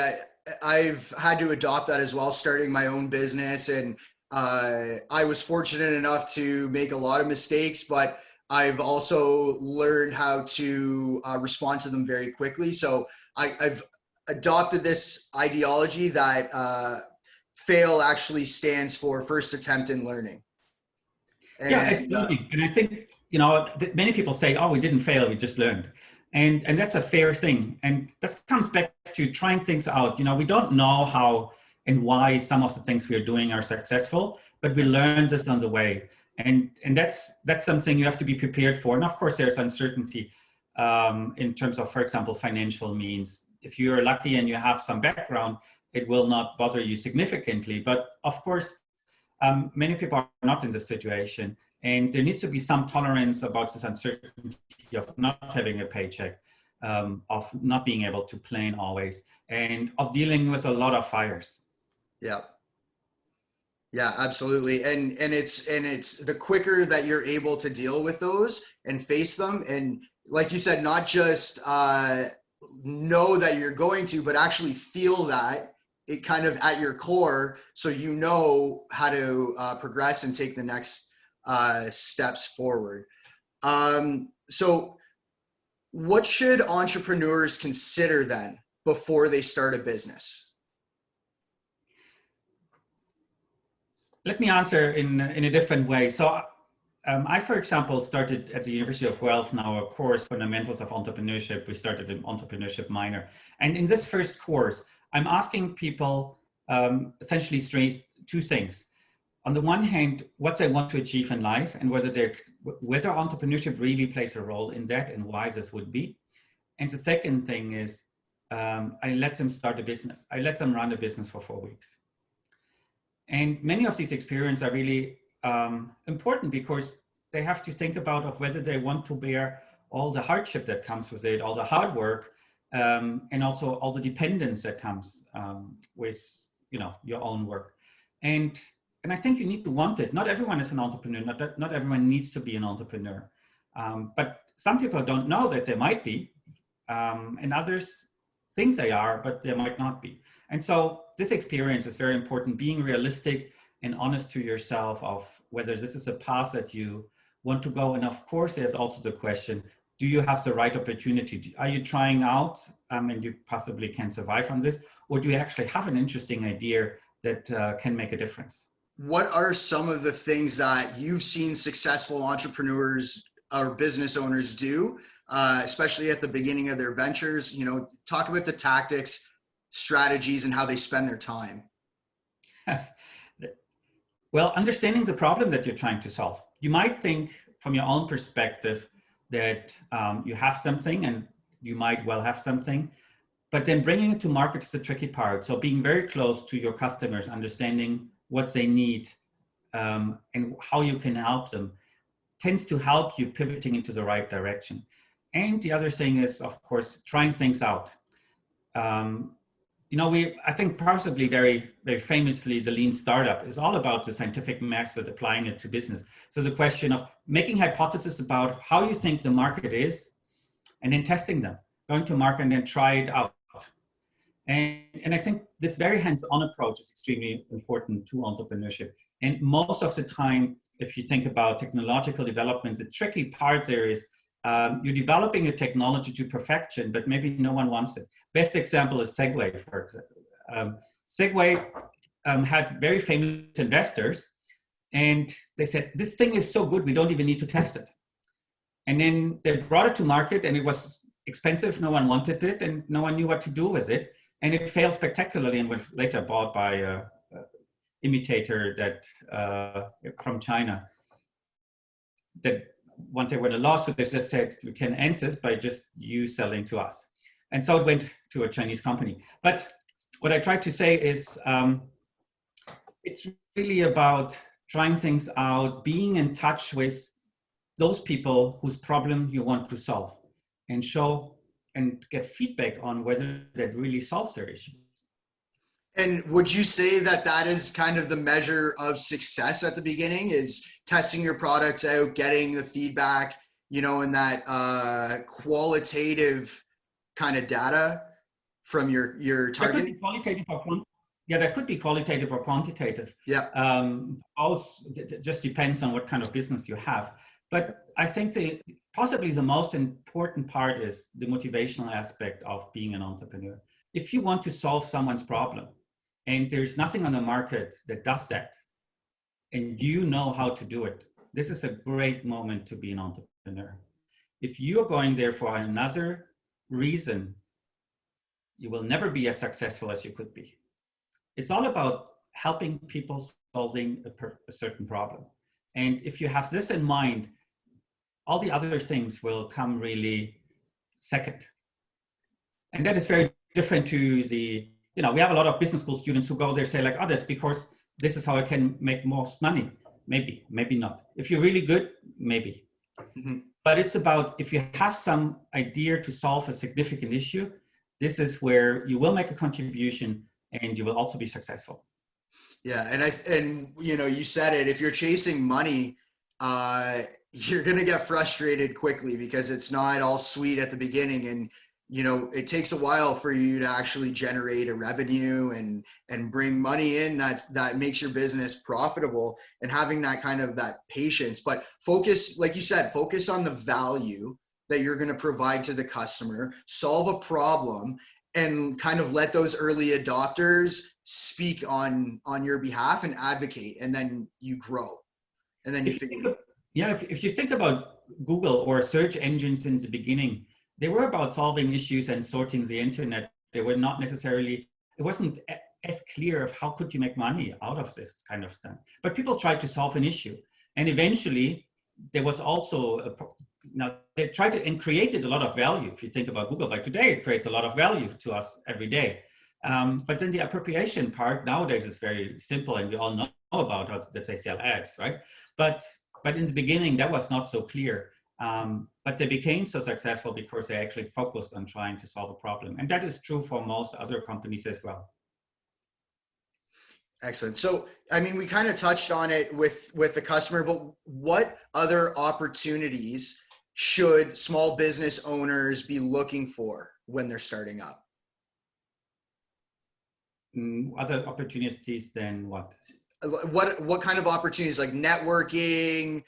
I've had to adopt that as well, starting my own business, and I was fortunate enough to make a lot of mistakes, but I've also learned how to respond to them very quickly. So I've adopted this ideology that fail actually stands for first attempt in learning. And, yeah, it's learning. And I think, many people say, oh, we didn't fail, we just learned. And that's a fair thing. And this comes back to trying things out. We don't know how and why some of the things we're doing are successful, but we learn this on the way. And that's something you have to be prepared for. And of course, there's uncertainty in terms of, for example, financial means. If you're lucky and you have some background, it will not bother you significantly. But of course, many people are not in this situation. And there needs to be some tolerance about this uncertainty of not having a paycheck. of not being able to plan always, and of dealing with a lot of fires. Yeah. Yeah, absolutely. And it's the quicker that you're able to deal with those and face them. And like you said, not just know that you're going to, but actually feel that it kind of at your core, so you know how to progress and take the next steps forward. So what should entrepreneurs consider then before they start a business? Let me answer in a different way. So I, for example, started at the University of Guelph now a course, Fundamentals of Entrepreneurship. We started an entrepreneurship minor. And in this first course, I'm asking people essentially two things. On the one hand, what they want to achieve in life and whether entrepreneurship really plays a role in that and why this would be. And the second thing is I let them start a business. I let them run a business for 4 weeks. And many of these experiences are really important because they have to think about of whether they want to bear all the hardship that comes with it, all the hard work, and also all the dependence that comes with your own work. And I think you need to want it. Not everyone is an entrepreneur. Not everyone needs to be an entrepreneur. But some people don't know that they might be, and others think they are, but they might not be. And so this experience is very important, being realistic and honest to yourself of whether this is a path that you want to go. And of course, there's also the question, do you have the right opportunity? Are you trying out and you possibly can survive on this? Or do you actually have an interesting idea that can make a difference? What are some of the things that you've seen successful entrepreneurs or business owners do, especially at the beginning of their ventures? Talk about the tactics, strategies, and how they spend their time. Well, understanding the problem that you're trying to solve. You might think from your own perspective that you have something, and you might well have something, but then bringing it to market is the tricky part. So being very close to your customers, understanding what they need and how you can help them tends to help you pivoting into the right direction. And the other thing is, of course, trying things out. I think possibly very, very famously, the lean startup is all about the scientific method, applying it to business. So the question of making hypotheses about how you think the market is, and then testing them, going to market and then try it out. And I think this very hands-on approach is extremely important to entrepreneurship. And most of the time, if you think about technological developments, the tricky part there is you're developing a technology to perfection, but maybe no one wants it. Best example is Segway, for example. Segway had very famous investors, and they said, this thing is so good, we don't even need to test it. And then they brought it to market, and it was expensive, no one wanted it, and no one knew what to do with it. And it failed spectacularly and was later bought by an imitator from China. That once they won a lawsuit, they just said, we can end this by just you selling to us. And so it went to a Chinese company. But what I tried to say is it's really about trying things out, being in touch with those people whose problem you want to solve, and show and get feedback on whether that really solves their issue. And would you say that that is kind of the measure of success at the beginning, is testing your product out, getting the feedback, and that qualitative kind of data from your target? That could be qualitative that could be qualitative or quantitative. Yeah. Both, it just depends on what kind of business you have. But I think possibly the most important part is the motivational aspect of being an entrepreneur. If you want to solve someone's problem, and there's nothing on the market that does that, and you know how to do it, this is a great moment to be an entrepreneur. If you're going there for another reason, you will never be as successful as you could be. It's all about helping people solving a certain problem. And if you have this in mind, all the other things will come really second. And that is very different to we have a lot of business school students who go there say like, oh, that's because this is how I can make most money. Maybe, maybe not. If you're really good, maybe. Mhm. But it's about, if you have some idea to solve a significant issue, this is where you will make a contribution and you will also be successful. Yeah, and you know, you said it. If you're chasing money, you're gonna get frustrated quickly because it's not all sweet at the beginning, and you know, it takes a while for you to actually generate a revenue and bring money in that makes your business profitable, and having that kind of that patience. But focus, like you said, focus on the value that you're going to provide to the customer, solve a problem, and kind of let those early adopters speak on your behalf and advocate, and then you grow, and then you figure. If you think about Google or search engines in the beginning, they were about solving issues and sorting the internet. They were not necessarily, it wasn't as clear of how could you make money out of this kind of stuff. But people tried to solve an issue. And eventually there was also, they tried to and created a lot of value. If you think about Google, like today, it creates a lot of value to us every day. But then the appropriation part nowadays is very simple, and we all know about how that they sell ads, right? But in the beginning, that was not so clear. But they became so successful because they actually focused on trying to solve a problem. And that is true for most other companies as well. Excellent. So, I mean, we kind of touched on it with the customer, but what other opportunities should small business owners be looking for when they're starting up? Other opportunities than what? What kind of opportunities, like networking?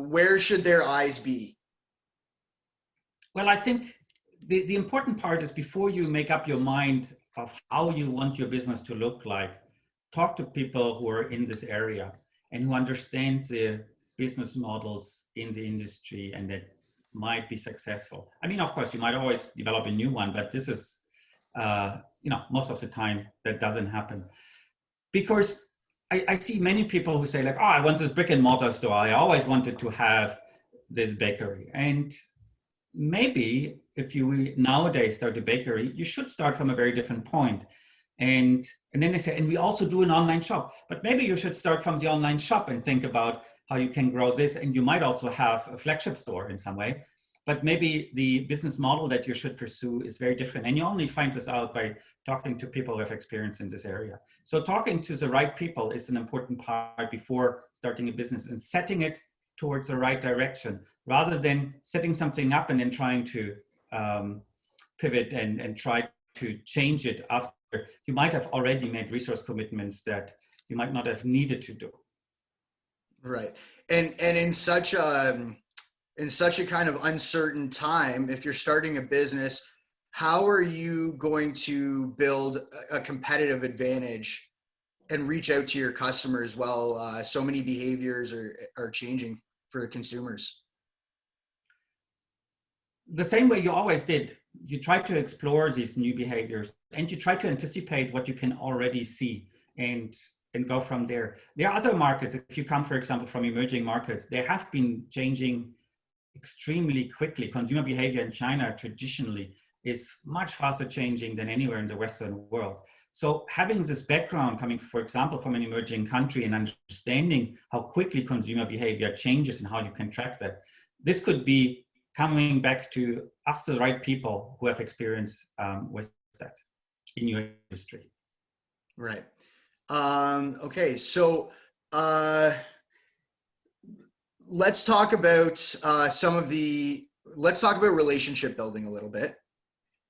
Where should their eyes be? Well, I think the important part is, before you make up your mind of how you want your business to look like, talk to people who are in this area and who understand the business models in the industry and that might be successful. I mean, of course, you might always develop a new one, but this is, most of the time that doesn't happen. Because I see many people who say like, oh, I want this brick and mortar store. I always wanted to have this bakery. And maybe if you nowadays start a bakery, you should start from a very different point. And then they say, and we also do an online shop, but maybe you should start from the online shop and think about how you can grow this. And you might also have a flagship store in some way, but maybe the business model that you should pursue is very different. And you only find this out by talking to people who have experience in this area. So talking to the right people is an important part before starting a business, and setting it towards the right direction, rather than setting something up and then trying to pivot and try to change it after you might have already made resource commitments that you might not have needed to do. Right. And in such a kind of uncertain time, if you're starting a business, how are you going to build a competitive advantage and reach out to your customers while so many behaviors are changing for the consumers? The same way you always did. You try to explore these new behaviors, and you try to anticipate what you can already see and go from there. There are other markets. If you come, for example, from emerging markets, they have been changing extremely quickly. Consumer behavior in China traditionally is much faster changing than anywhere in the Western world. So having this background coming, for example, from an emerging country, and understanding how quickly consumer behavior changes and how you can track that, this could be coming back to us, the right people who have experience with that in your industry. Right. Okay. So let's talk about let's talk about relationship building a little bit,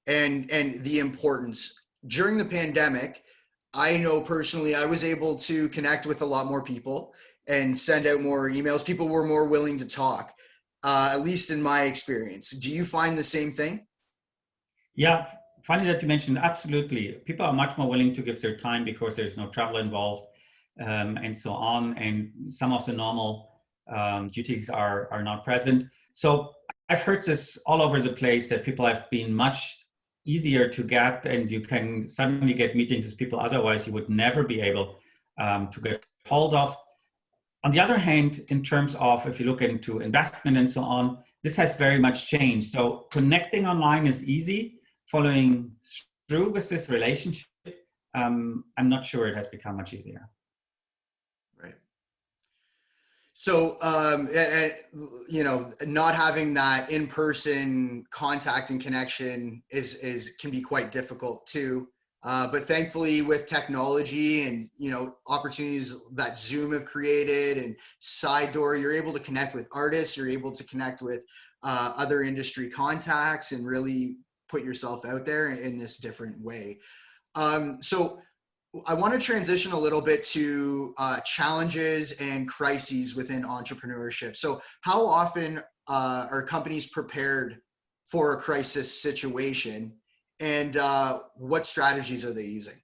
and the importance. During the pandemic, I know personally I was able to connect with a lot more people and send out more emails. People were more willing to talk. At least in my experience. Do you find the same thing? Yeah, funny that you mentioned. Absolutely. People are much more willing to give their time because there's no travel involved, and so on. And some of the normal duties are not present. So I've heard this all over the place, that people have been much easier to get, and you can suddenly get meetings with people otherwise you would never be able to get hold of. On the other hand, in terms of, if you look into investment and so on, this has very much changed. So connecting online is easy. Following through with this relationship, I'm not sure it has become much easier. Right. So, you know, not having that in-person contact and connection can be quite difficult too. But thankfully, with technology and, you know, opportunities that Zoom have created and Side Door, you're able to connect with artists, you're able to connect with other industry contacts and really put yourself out there in this different way. So I want to transition a little bit to challenges and crises within entrepreneurship. So how often are companies prepared for a crisis situation, and what strategies are they using?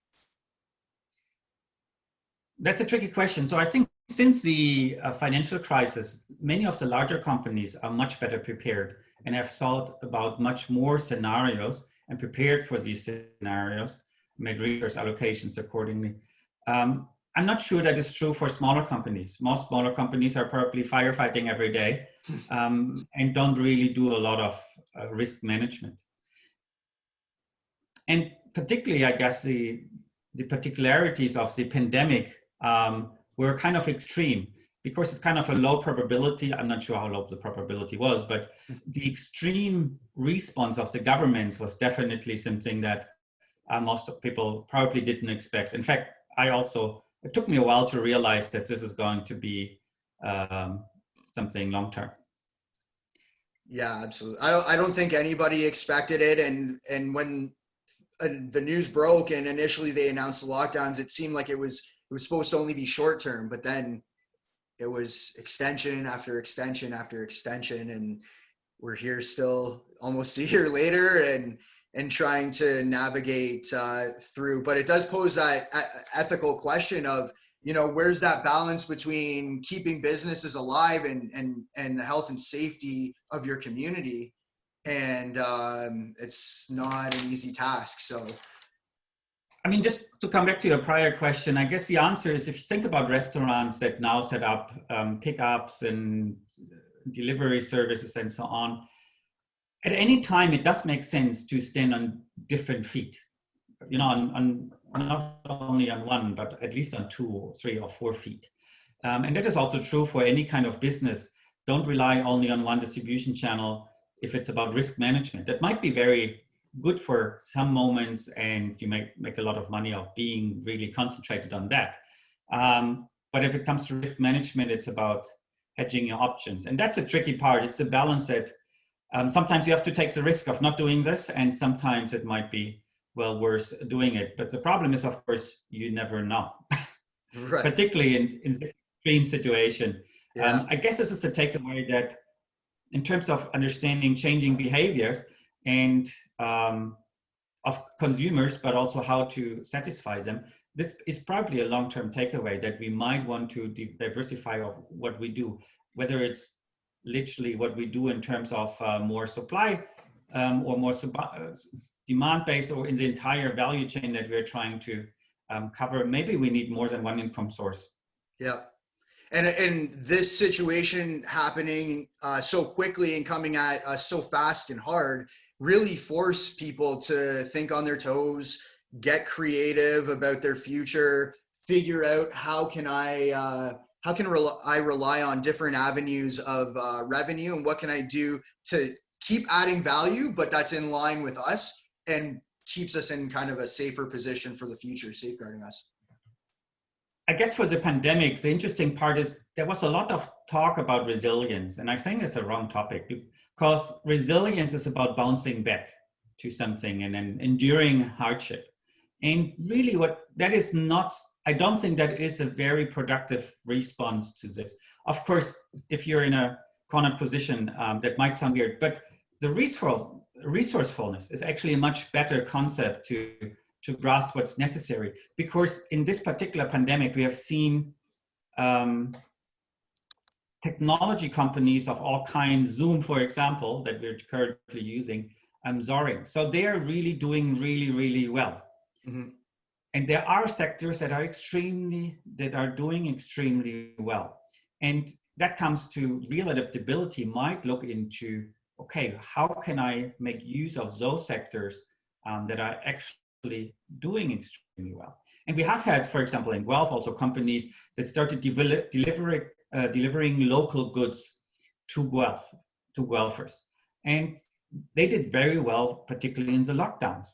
That's a tricky question. So I think since the financial crisis, many of the larger companies are much better prepared and have thought about much more scenarios and prepared for these scenarios, made resource allocations accordingly. I'm not sure that is true for smaller companies. Most smaller companies are probably firefighting every day and don't really do a lot of risk management. And particularly, I guess, the particularities of the pandemic were kind of extreme because it's kind of a low probability. I'm not sure how low the probability was, but the extreme response of the governments was definitely something that most people probably didn't expect. In fact, it took me a while to realize that this is going to be something long-term. Yeah, absolutely. I don't think anybody expected it. And when the news broke and initially they announced the lockdowns, it seemed like it was supposed to only be short-term, but then it was extension after extension after extension. And we're here still almost a year later and trying to navigate through. But it does pose that ethical question of, you know, where's that balance between keeping businesses alive and the health and safety of your community? And it's not an easy task. So, I mean, just to come back to your prior question, I guess the answer is, if you think about restaurants that now set up pickups and delivery services and so on, at any time, it does make sense to stand on different feet, you know, on not only on one, but at least on 2 or 3 or 4 feet. And that is also true for any kind of business. Don't rely only on one distribution channel if it's about risk management. That might be very good for some moments and you make a lot of money of being really concentrated on that. But if it comes to risk management, it's about hedging your options. And that's a tricky part. It's a balance that sometimes you have to take the risk of not doing this, and sometimes it might be, well, worth doing it. But the problem is, of course, you never know, right. Particularly in this extreme situation. Yeah. I guess this is a takeaway that in terms of understanding changing behaviors and of consumers, but also how to satisfy them, this is probably a long-term takeaway that we might want to diversify of what we do, whether it's literally what we do in terms of more supply or more demand-based, or in the entire value chain that we're trying to cover. Maybe we need more than one income source. Yeah. And this situation happening so quickly and coming at us so fast and hard really force people to think on their toes, get creative about their future, figure out how can I rely on different avenues of revenue, and what can I do to keep adding value, but that's in line with us and keeps us in kind of a safer position for the future, safeguarding us. I guess for the pandemic, the interesting part is there was a lot of talk about resilience, and I think it's a wrong topic, because resilience is about bouncing back to something and then enduring hardship. And really I don't think that is a very productive response to this. Of course, if you're in a cornered position, that might sound weird, but the resourcefulness is actually a much better concept to grasp what's necessary. Because in this particular pandemic, we have seen technology companies of all kinds, Zoom, for example, that we're currently using, soaring. So they are really doing really, really well. Mm-hmm. And there are sectors that are doing extremely well. And that comes to real adaptability, might look into, okay, how can I make use of those sectors that are actually doing extremely well? And we have had, for example, in Guelph, also companies that started delivering delivering local goods to Guelph, to Guelphers. And they did very well, particularly in the lockdowns.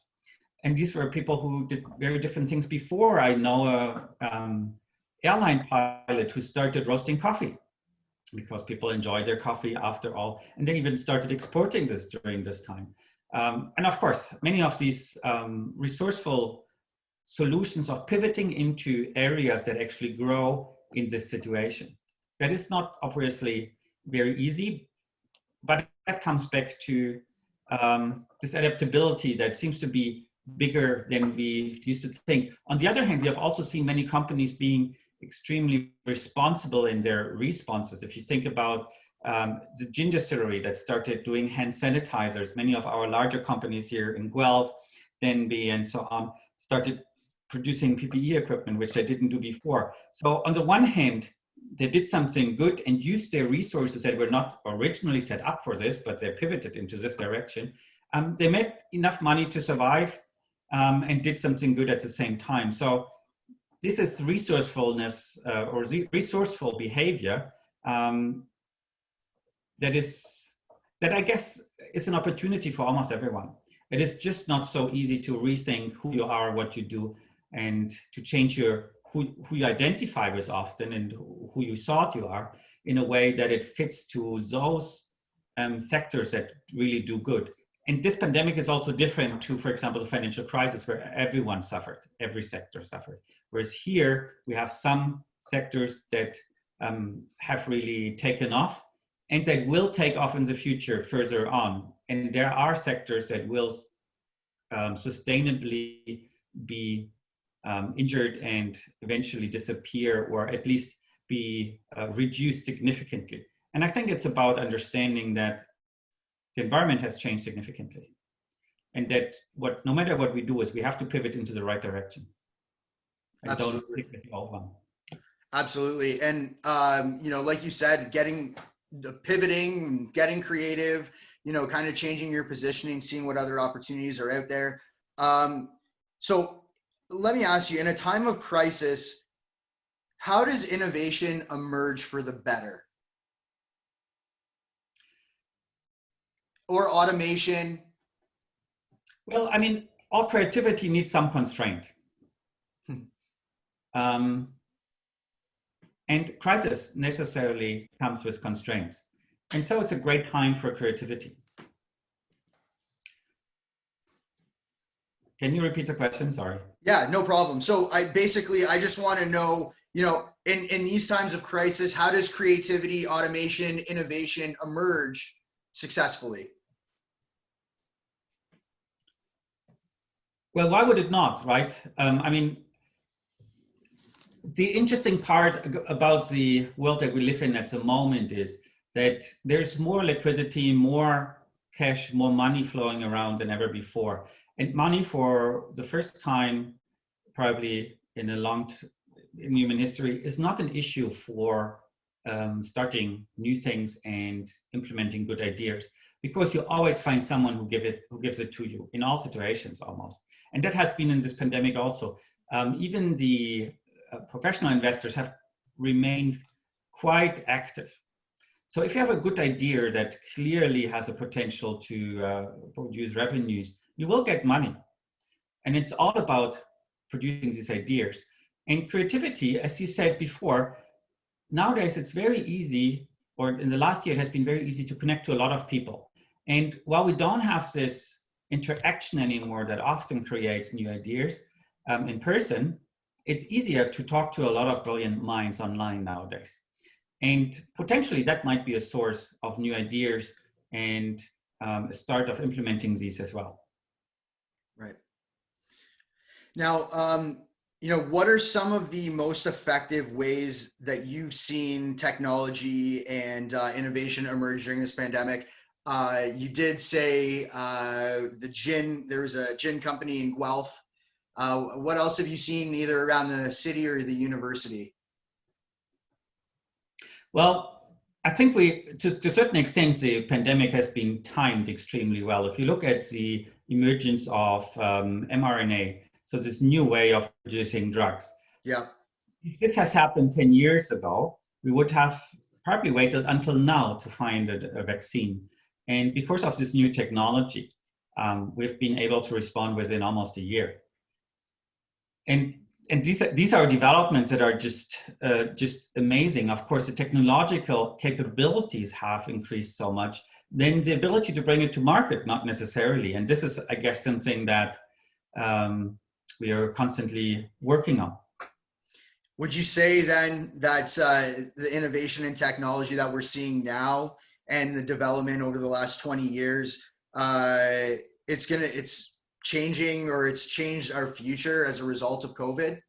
And these were people who did very different things before. I know a airline pilot who started roasting coffee because people enjoy their coffee after all. And they even started exporting this during this time. And of course, many of these resourceful solutions of pivoting into areas that actually grow in this situation. That is not obviously very easy, but that comes back to this adaptability that seems to be bigger than we used to think. On the other hand, we have also seen many companies being extremely responsible in their responses. If you think about the gin distillery that started doing hand sanitizers, many of our larger companies here in Guelph, Denby and so on, started producing PPE equipment, which they didn't do before. So on the one hand, they did something good and used their resources that were not originally set up for this, but they pivoted into this direction. They made enough money to survive and did something good at the same time. So this is resourcefulness or resourceful behavior that I guess is an opportunity for almost everyone. It is just not so easy to rethink who you are, what you do, and to change who you identify with often and who you thought you are in a way that it fits to those sectors that really do good. And this pandemic is also different to, for example, the financial crisis where everyone suffered, every sector suffered. Whereas here we have some sectors that have really taken off and that will take off in the future further on. And there are sectors that will sustainably be injured and eventually disappear, or at least be reduced significantly. And I think it's about understanding that the environment has changed significantly, and that no matter what we do is we have to pivot into the right direction. And Absolutely. Don't pick the old one. Absolutely. And, like you said, pivoting, getting creative, kind of changing your positioning, seeing what other opportunities are out there. So let me ask you, in a time of crisis, how does innovation emerge for the better? Or automation? Well, I mean, all creativity needs some constraint. And crisis necessarily comes with constraints. And so it's a great time for creativity. Can you repeat the question? Sorry. Yeah, no problem. So I just want to know, in these times of crisis, how does creativity, automation, innovation emerge successfully? Well, why would it not, right? I mean, the interesting part about the world that we live in at the moment is that there's more liquidity, more cash, more money flowing around than ever before. And money, for the first time, probably in human history, is not an issue for starting new things and implementing good ideas, because you always find someone who gives it to you in all situations almost. And that has been in this pandemic also. Even the professional investors have remained quite active. So if you have a good idea that clearly has a potential to produce revenues, you will get money. And it's all about producing these ideas. And creativity, as you said before, nowadays it's very easy, or in the last year it has been very easy to connect to a lot of people. And while we don't have this interaction anymore that often creates new ideas in person, it's easier to talk to a lot of brilliant minds online nowadays. And potentially that might be a source of new ideas and a start of implementing these as well. Right. Now, what are some of the most effective ways that you've seen technology and innovation emerge during this pandemic? You did say there was a gin company in Guelph. What else have you seen either around the city or the university? Well, I think to a certain extent, the pandemic has been timed extremely well. If you look at the emergence of mRNA, so this new way of producing drugs. Yeah. If this has happened 10 years ago, we would have probably waited until now to find a vaccine. And because of this new technology, we've been able to respond within almost a year. And these are developments that are just amazing. Of course, the technological capabilities have increased so much, then the ability to bring it to market, not necessarily. And this is, I guess, something that we are constantly working on. Would you say then that the innovation in technology that we're seeing now and the development over the last 20 years, it's changing, or it's changed our future as a result of COVID?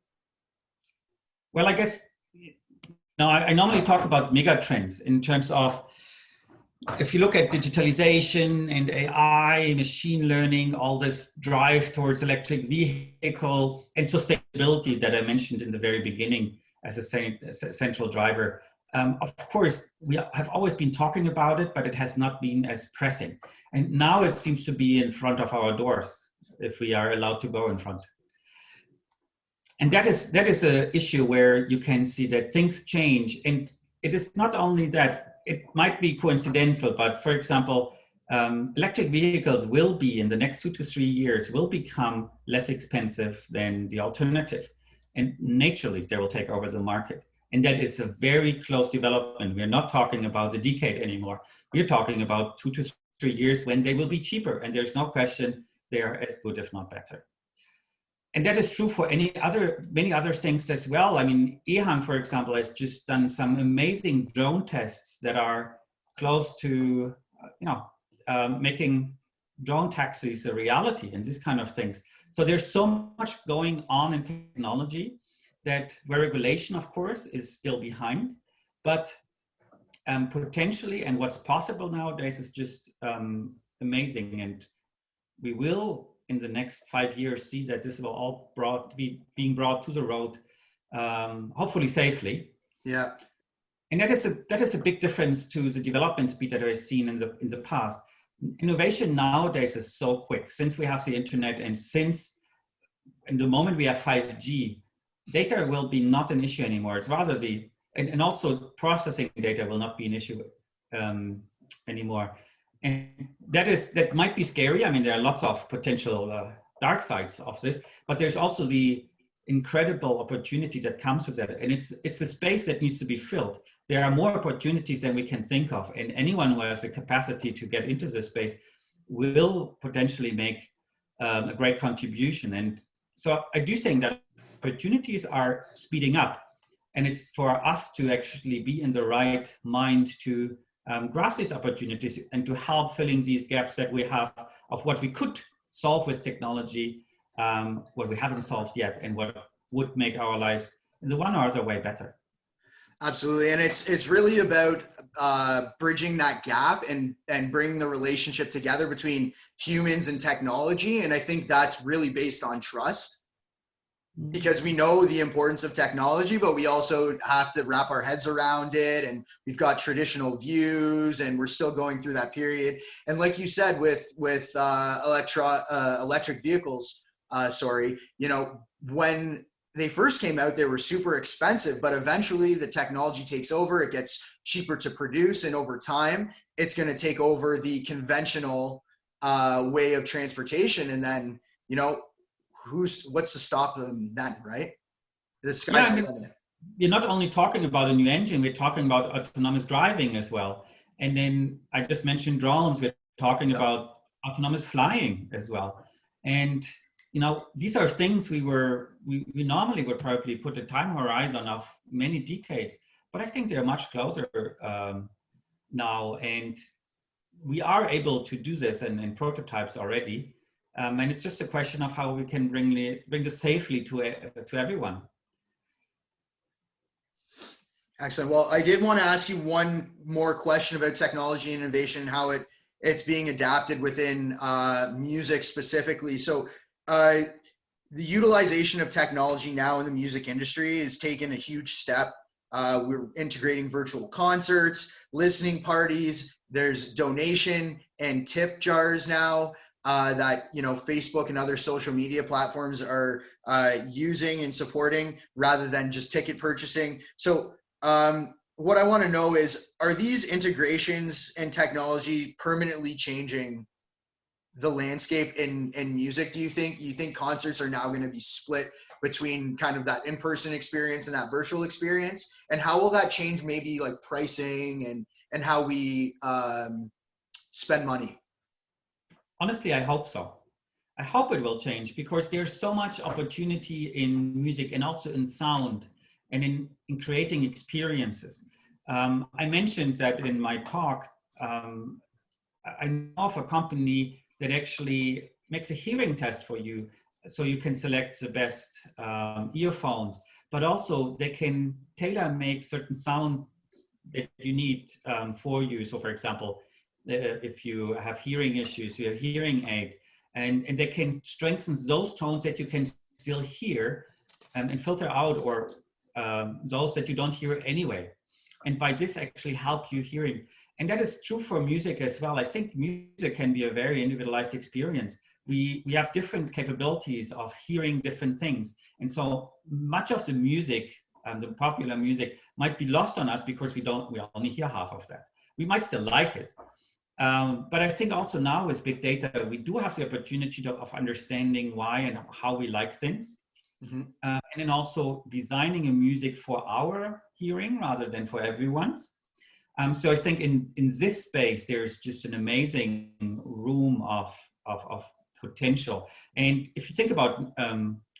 Well, I guess, now I normally talk about mega trends in terms of, if you look at digitalization and AI, machine learning, all this drive towards electric vehicles and sustainability that I mentioned in the very beginning as a central driver. Of course, we have always been talking about it, but it has not been as pressing. And now it seems to be in front of our doors, if we are allowed to go in front. And that is an issue where you can see that things change. And it is not only that, it might be coincidental, but for example, electric vehicles will be, in the next 2 to 3 years, will become less expensive than the alternative. And naturally, they will take over the market. And that is a very close development. We're not talking about a decade anymore. We're talking about 2 to 3 years when they will be cheaper. And there's no question they are as good, if not better. And that is true for many other things as well. I mean, EHang, for example, has just done some amazing drone tests that are close to, making drone taxis a reality and these kind of things. So there's so much going on in technology that where regulation, of course, is still behind, but potentially, and what's possible nowadays is just amazing. And we will, in the next 5 years, see that this will all be being brought to the road, hopefully safely. Yeah. And that is a big difference to the development speed that I've seen in the past. Innovation nowadays is so quick, since we have the internet, and since in the moment we have 5G, data will be not an issue anymore. It's rather and also processing data will not be an issue anymore. And that might be scary. I mean, there are lots of potential dark sides of this, but there's also the incredible opportunity that comes with that. And it's a space that needs to be filled. There are more opportunities than we can think of. And anyone who has the capacity to get into this space will potentially make a great contribution. And so I do think that opportunities are speeding up. And it's for us to actually be in the right mind to grasp these opportunities and to help filling these gaps that we have of what we could solve with technology, what we haven't solved yet, and what would make our lives in the one or other way better. Absolutely. And it's really about bridging that gap and bringing the relationship together between humans and technology. And I think that's really based on trust, because we know the importance of technology, but we also have to wrap our heads around it. And we've got traditional views, and we're still going through that period. And like you said, with electric vehicles, when they first came out, they were super expensive, but eventually the technology takes over, it gets cheaper to produce. And over time, it's going to take over the conventional way of transportation. And then, what's to stop them then, right? The sky's the limit. We're not only talking about a new engine, we're talking about autonomous driving as well. And then I just mentioned drones, we're talking about autonomous flying as well. And, these are things we normally would probably put a time horizon of many decades, but I think they're much closer now. And we are able to do this in prototypes already. And it's just a question of how we can bring this safely to everyone. Excellent. Well, I did want to ask you one more question about technology and innovation, how it's being adapted within music specifically. So the utilization of technology now in the music industry has taken a huge step. We're integrating virtual concerts, listening parties. There's donation and tip jars now that Facebook and other social media platforms are using and supporting, rather than just ticket purchasing. So what I want to know is, are these integrations and technology permanently changing the landscape in music? Do you think concerts are now going to be split between kind of that in-person experience and that virtual experience? And how will that change maybe like pricing and how we spend money? Honestly, I hope so. I hope it will change because there's so much opportunity in music and also in sound and in creating experiences. I mentioned that in my talk. I know of a company that actually makes a hearing test for you so you can select the best earphones, but also they can tailor make certain sounds that you need for you. So for example, if you have hearing issues, your hearing aid, and they can strengthen those tones that you can still hear and filter out or those that you don't hear anyway. And by this actually help you hearing. And that is true for music as well. I think music can be a very individualized experience. We have different capabilities of hearing different things. And so much of the music, the popular music, might be lost on us because we only hear half of that. We might still like it. But I think also now with big data, we do have the opportunity of understanding why and how we like things. Mm-hmm. And then also designing a music for our hearing rather than for everyone's. So I think in this space, there's just an amazing room of potential. And if you think about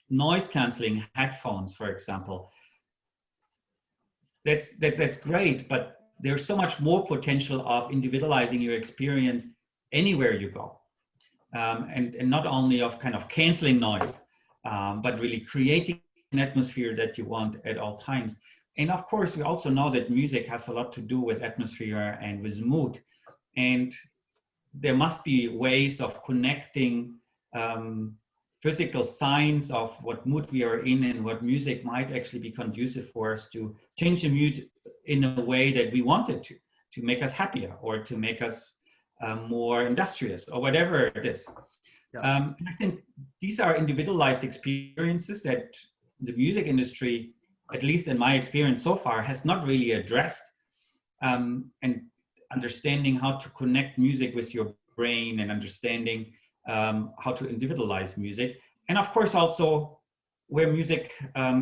noise canceling headphones, for example, that's great, but there's so much more potential of individualizing your experience anywhere you go. And not only of kind of canceling noise, but really creating an atmosphere that you want at all times. And of course, we also know that music has a lot to do with atmosphere and with mood. And there must be ways of connecting physical signs of what mood we are in and what music might actually be conducive for us to change the mood in a way that we want it to make us happier or to make us more industrious or whatever it is. Yeah. And I think these are individualized experiences that the music industry, at least in my experience so far, has not really addressed. And understanding how to connect music with your brain and understanding how to individualize music. And of course also where music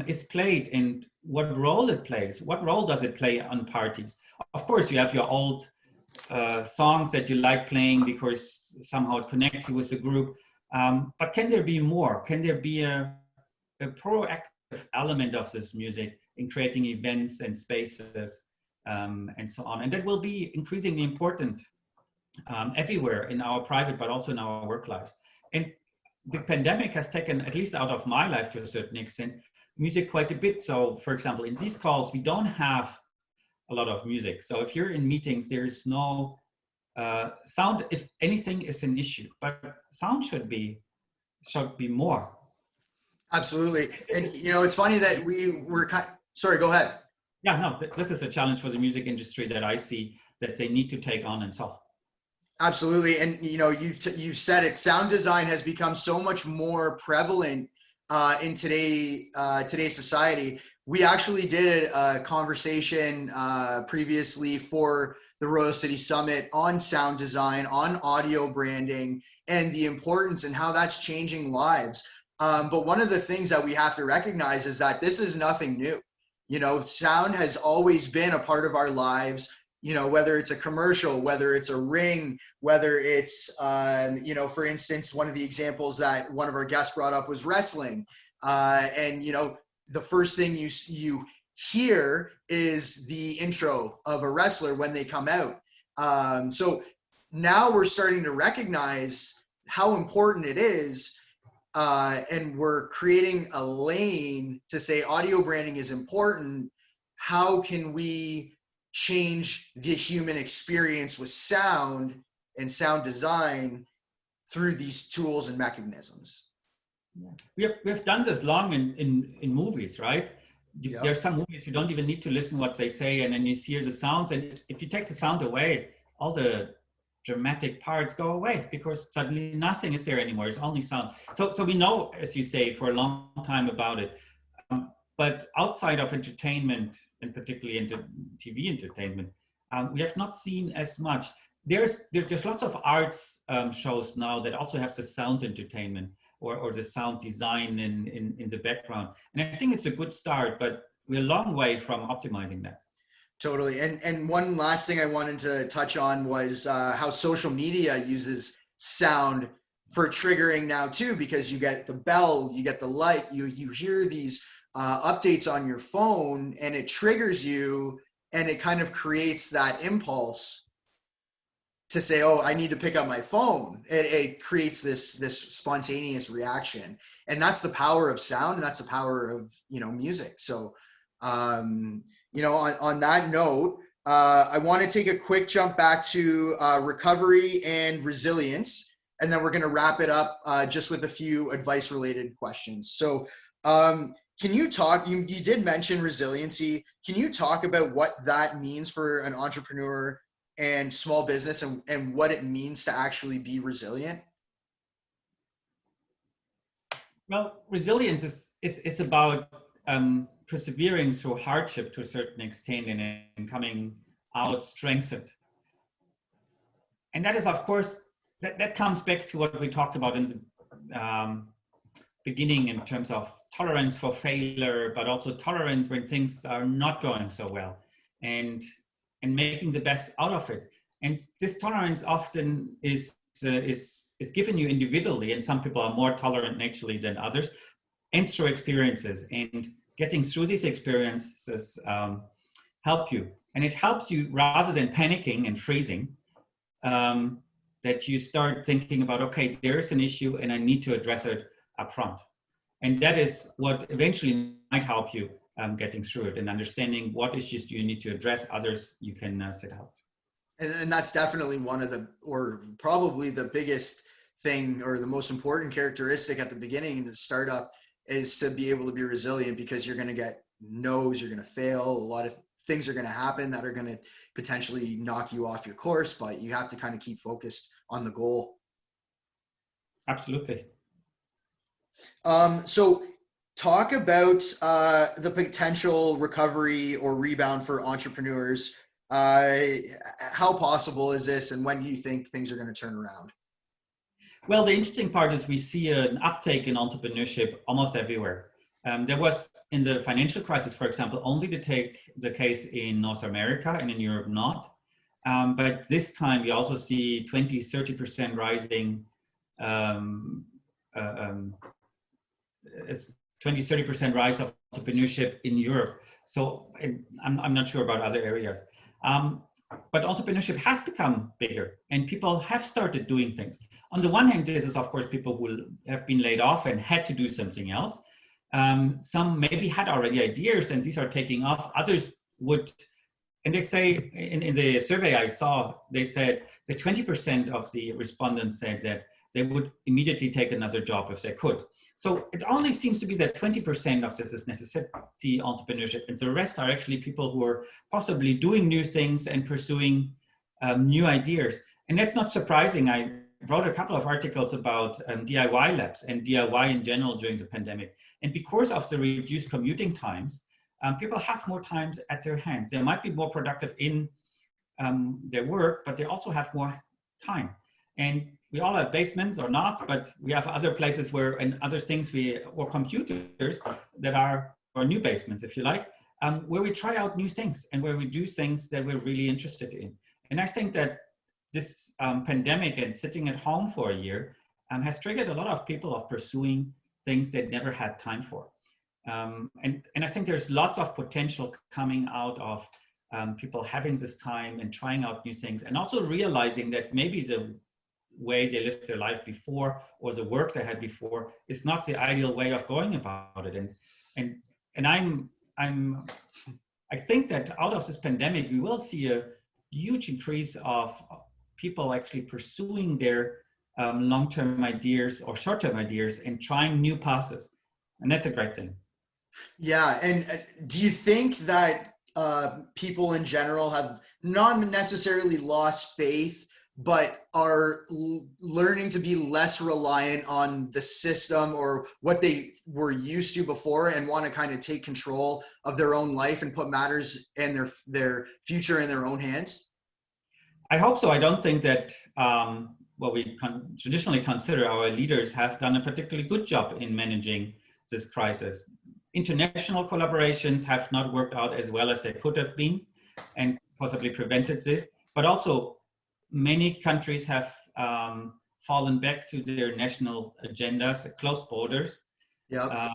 is played and what role it plays. What role does it play on parties? Of course you have your old songs that you like playing because somehow it connects you with the group. But can there be more? Can there be a proactive element of this music in creating events and spaces and so on? And that will be increasingly important everywhere in our private, but also in our work lives. And the pandemic has taken, at least out of my life to a certain extent, music quite a bit. So for example, in these calls, we don't have a lot of music. So if you're in meetings, there is no sound, if anything is an issue, but sound should be more. Absolutely. And you know, it's funny that we were sorry, go ahead. Yeah, no, this is a challenge for the music industry that I see that they need to take on and solve. Absolutely. And you know, you've said it, sound design has become so much more prevalent in today's society. We actually did a conversation previously for the Royal City Summit on sound design, on audio branding, and the importance and how that's changing lives. But one of the things that we have to recognize is that this is nothing new. You know, sound has always been a part of our lives, you know, whether it's a commercial, whether it's a ring, whether it's, you know, for instance, one of the examples that one of our guests brought up was wrestling. And, you know, the first thing you hear is the intro of a wrestler when they come out. So now we're starting to recognize how important it is. And we're creating a lane to say audio branding is important. How can we change the human experience with sound and sound design through these tools and mechanisms? Yeah. We've done this long in movies, right? Yep. There are some movies you don't even need to listen what they say, and then you hear the sounds, and if you take the sound away, all the dramatic parts go away because suddenly nothing is there anymore. It's only sound. So we know, as you say, for a long time about it. But outside of entertainment, and particularly TV entertainment, we have not seen as much. There's lots of arts shows now that also have the sound entertainment or the sound design in the background. And I think it's a good start, but we're a long way from optimizing that. Totally. And one last thing I wanted to touch on was how social media uses sound for triggering now too, because you get the bell, you get the light, you hear these updates on your phone, and it triggers you, and it kind of creates that impulse to say, oh, I need to pick up my phone. It creates this spontaneous reaction, and that's the power of sound, and that's the power of, music. So, on that note, I want to take a quick jump back to recovery and resilience, and then we're going to wrap it up just with a few advice-related questions. So, can you talk? You did mention resiliency. Can you talk about what that means for an entrepreneur and small business, and what it means to actually be resilient? Well, resilience is about persevering through hardship to a certain extent and coming out strengthened. And that is, of course, that comes back to what we talked about in the beginning in terms of tolerance for failure, but also tolerance when things are not going so well, and making the best out of it. And this tolerance often is given you individually, and some people are more tolerant naturally than others, and through experiences. And getting through these experiences help you. And it helps you, rather than panicking and freezing, that you start thinking about, okay, there's an issue and I need to address it up front. And that is what eventually might help you getting through it, and understanding what issues do you need to address, others you can sit out. And that's definitely one of or probably the biggest thing, or the most important characteristic at the beginning in the startup, is to be able to be resilient, because you're going to get no's, you're going to fail, a lot of things are going to happen that are going to potentially knock you off your course, but you have to kind of keep focused on the goal. Absolutely. So talk about the potential recovery or rebound for entrepreneurs. How possible is this, and when do you think things are going to turn around? Well, the interesting part is we see an uptake in entrepreneurship almost everywhere. There was, in the financial crisis, for example, only to take the case in North America, and in Europe not. But this time we also see 20-30% rising, 20-30% rise of entrepreneurship in Europe. So I'm not sure about other areas. But entrepreneurship has become bigger, and people have started doing things. On the one hand, this is, of course, people who have been laid off and had to do something else. Some maybe had already ideas, and these are taking off. Others would, and they say, in the survey I saw, they said that 20% of the respondents said that they would immediately take another job if they could. So it only seems to be that 20% of this is necessity entrepreneurship, and the rest are actually people who are possibly doing new things and pursuing new ideas. And that's not surprising. I wrote a couple of articles about DIY labs and DIY in general during the pandemic. And because of the reduced commuting times, people have more time at their hand. They might be more productive in their work, but they also have more time. And we all have basements or not, but we have other places where, and other things or computers that are, or new basements, if you like, where we try out new things and where we do things that we're really interested in. And I think that this pandemic and sitting at home for a year has triggered a lot of people of pursuing things they never had time for. And I think there's lots of potential coming out of people having this time and trying out new things, and also realizing that maybe the way they lived their life before, or the work they had before, is not the ideal way of going about it. And I think that out of this pandemic, we will see a huge increase of people actually pursuing their long-term ideas or short-term ideas and trying new paths. And that's a great thing. Yeah. And do you think that people in general have not necessarily lost faith, but are learning to be less reliant on the system or what they were used to before, and want to kind of take control of their own life and put matters and their future in their own hands? I hope so. I don't think that what we traditionally consider our leaders have done a particularly good job in managing this crisis. International collaborations have not worked out as well as they could have been and possibly prevented this, but also many countries have fallen back to their national agendas, closed borders. Yep.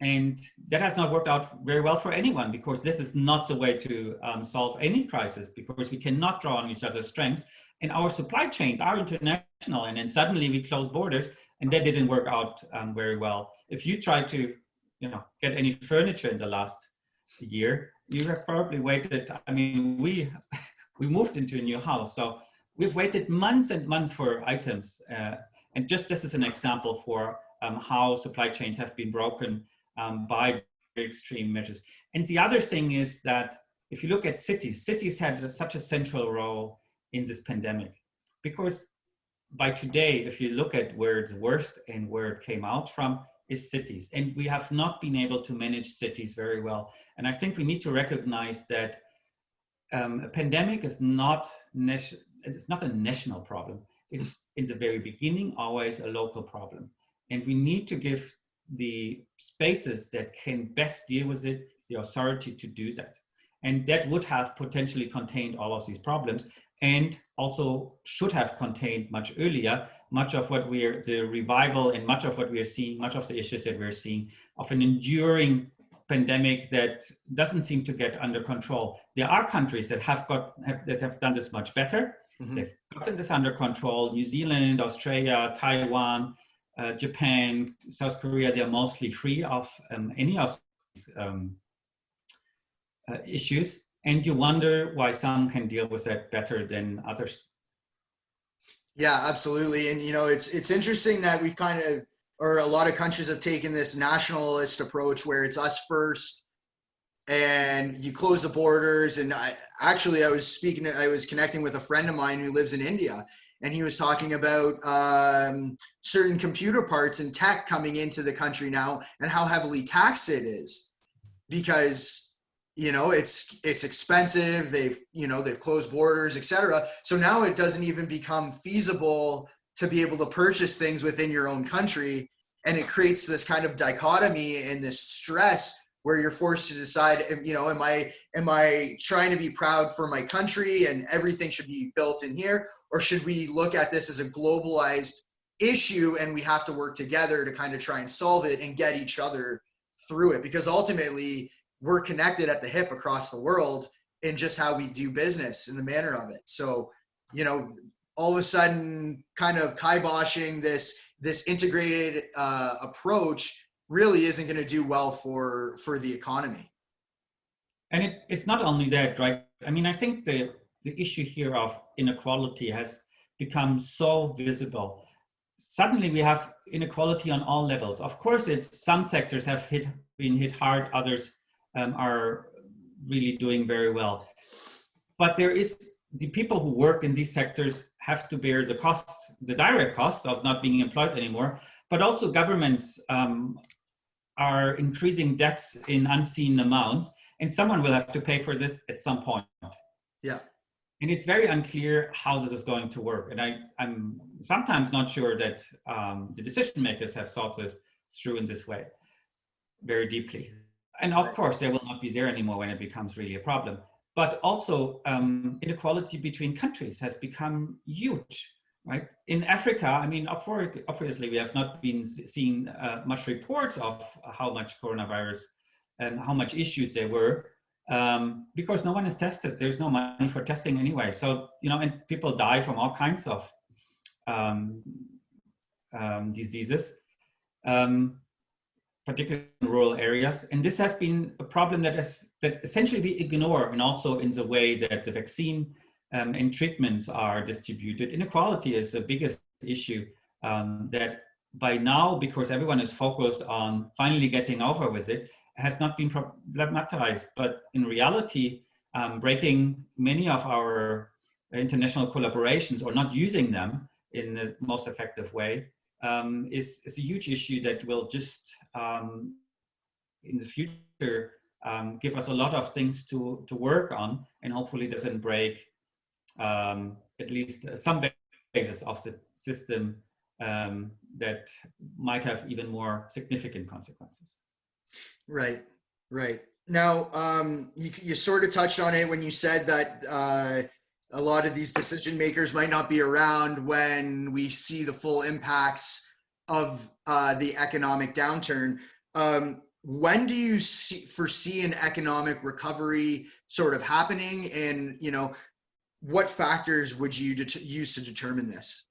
And that has not worked out very well for anyone, because this is not the way to solve any crisis, because we cannot draw on each other's strengths, and our supply chains are international, and then suddenly we close borders, and that didn't work out very well. If you try to get any furniture in the last year, you have probably waited. I mean, we moved into a new house, so we've waited months and months for items. And just this is an example for how supply chains have been broken by extreme measures. And the other thing is that if you look at cities had such a central role in this pandemic, because by today, if you look at where it's worst and where it came out from, is cities. And we have not been able to manage cities very well. And I think we need to recognize that a pandemic is not it's not a national problem. It's in the very beginning always a local problem. And we need to give the spaces that can best deal with it the authority to do that. And that would have potentially contained all of these problems, and also should have contained much earlier much of what the revival and much of what we are seeing, much of the issues that we're seeing of an enduring pandemic that doesn't seem to get under control. There are countries that have done this much better. Mm-hmm. They've gotten this under control. New Zealand, Australia, Taiwan, Japan, South Korea, they're mostly free of any of these issues. And you wonder why some can deal with that better than others. Yeah, absolutely. And, it's interesting that we've or a lot of countries have taken this nationalist approach where it's us first and you close the borders. And I was connecting with a friend of mine who lives in India, and he was talking about certain computer parts and tech coming into the country now and how heavily taxed it is because it's expensive. They've closed borders, etc. So now it doesn't even become feasible to be able to purchase things within your own country. And it creates this kind of dichotomy and this stress where you're forced to decide, am I trying to be proud for my country and everything should be built in here? Or should we look at this as a globalized issue and we have to work together to kind of try and solve it and get each other through it? Because ultimately, we're connected at the hip across the world in just how we do business and the manner of it. So, all of a sudden kind of kiboshing this integrated approach really isn't going to do well for the economy. And it's not only that, right? I mean, I think the issue here of inequality has become so visible. Suddenly we have inequality on all levels. Of course, some sectors have been hit hard, others are really doing very well. But the people who work in these sectors have to bear the costs, the direct costs of not being employed anymore, but also governments are increasing debts in unseen amounts, and someone will have to pay for this at some point. Yeah. And it's very unclear how this is going to work. And I'm sometimes not sure that the decision makers have thought this through in this way very deeply. And of course, they will not be there anymore when it becomes really a problem. But also, inequality between countries has become huge, right? In Africa, I mean, obviously, we have not been seeing much reports of how much coronavirus and how much issues there were, because no one is tested. There's no money for testing anyway. So, and people die from all kinds of diseases. Particularly in rural areas. And this has been a problem that essentially we ignore, and also in the way that the vaccine and treatments are distributed. Inequality is the biggest issue that by now, because everyone is focused on finally getting over with it, has not been problematized. But in reality, breaking many of our international collaborations or not using them in the most effective way is a huge issue that will just in the future give us a lot of things to work on, and hopefully doesn't break at least some basis of the system that might have even more significant consequences. Right, right. Now, you sort of touched on it when you said that a lot of these decision makers might not be around when we see the full impacts of the economic downturn. When do you foresee an economic recovery sort of happening, and what factors would you use to determine this?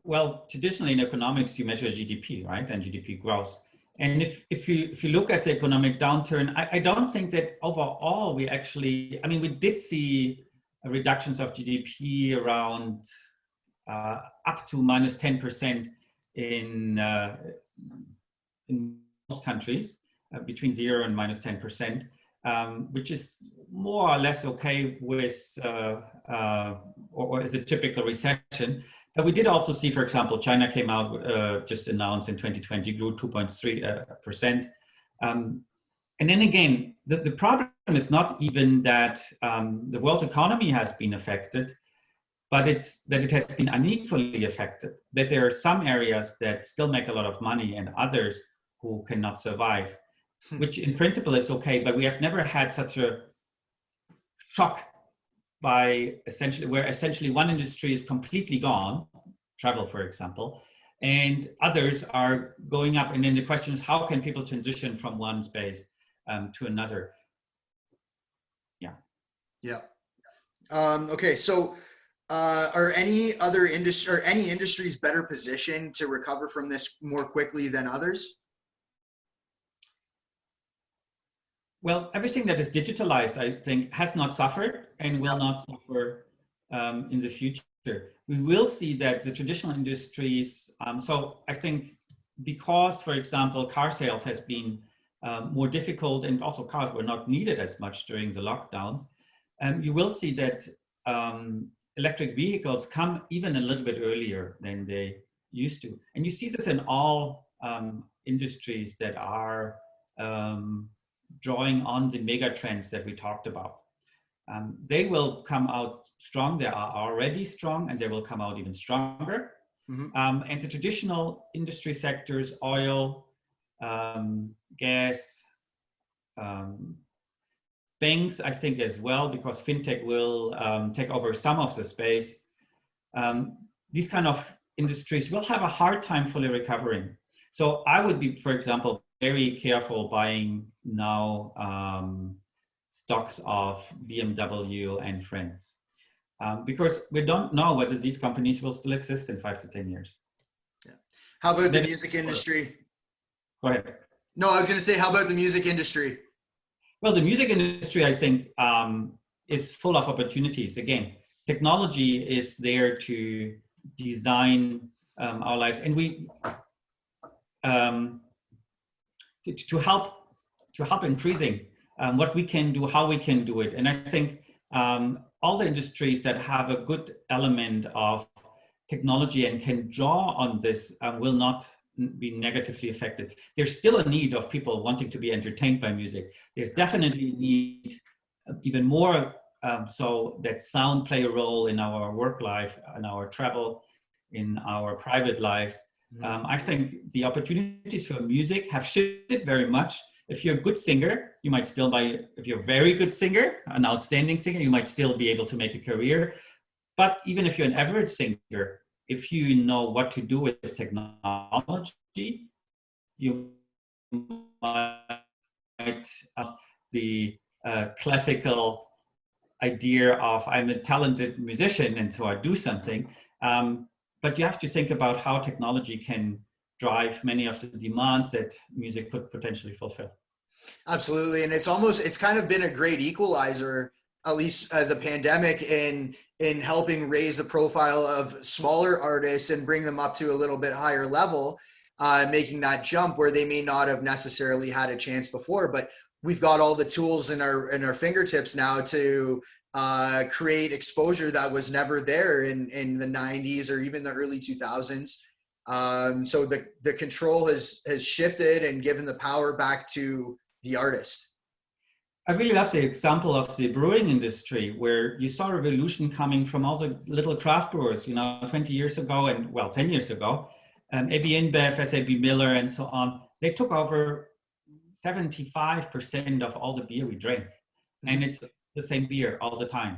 Well, traditionally in economics, you measure GDP, right, and GDP growth. And if you look at the economic downturn, I don't think that overall we actually, I mean, we did see reductions of GDP around up to minus 10% in most countries, between 0 and minus 10%, which is more or less okay with, or is a typical recession. But we did also see, for example, China came out, just announced in 2020, grew 2.3%. And then again, the problem is not even that the world economy has been affected, but it's that it has been unequally affected, that there are some areas that still make a lot of money and others who cannot survive, which in principle is okay, but we have never had such a shock by essentially one industry is completely gone, travel, for example, and others are going up. And then the question is, how can people transition from one space to another? Yeah. Yeah. Okay. So are any other industries better positioned to recover from this more quickly than others? Well, everything that is digitalized, I think, has not suffered and will not suffer in the future. We will see that the traditional industries, so I think because, for example, car sales has been more difficult, and also cars were not needed as much during the lockdowns, you will see that electric vehicles come even a little bit earlier than they used to. And you see this in all industries that are drawing on the mega trends that we talked about. They will come out strong. They are already strong, and they will come out even stronger. Mm-hmm. And the traditional industry sectors, oil, gas, banks, I think as well, because fintech will take over some of the space. These kind of industries will have a hard time fully recovering. So I would be, for example, very careful buying now stocks of BMW and friends, because we don't know whether these companies will still exist in 5 to 10 years. Yeah. How about the music industry? Go ahead. No, I was going to say, how about the music industry? Well, the music industry, I think, is full of opportunities. Again, technology is there to design our lives, and we to help increasing what we can do, how we can do it. And I think all the industries that have a good element of technology and can draw on this will not be negatively affected. There's still a need of people wanting to be entertained by music. There's definitely a need, even more so, that sound play a role in our work life, in our travel, in our private lives. I think the opportunities for music have shifted very much. If you're a good singer, you might still if you're a very good singer, an outstanding singer, you might still be able to make a career. But even if you're an average singer, if you know what to do with technology, you might the classical idea of I'm a talented musician and so I do something. But you have to think about how technology can drive many of the demands that music could potentially fulfill. Absolutely. And it's kind of been a great equalizer, at least the pandemic, in helping raise the profile of smaller artists and bring them up to a little bit higher level, making that jump where they may not have necessarily had a chance before. But we've got all the tools in our fingertips now to create exposure that was never there in the 90s or even the early 2000s. So the control has shifted and given the power back to the artist. I really love the example of the brewing industry, where you saw a revolution coming from all the little craft brewers, 20 years ago and 10 years ago, AB InBev, SAB Miller, and so on. They took over 75% of all the beer we drink, and it's the same beer all the time.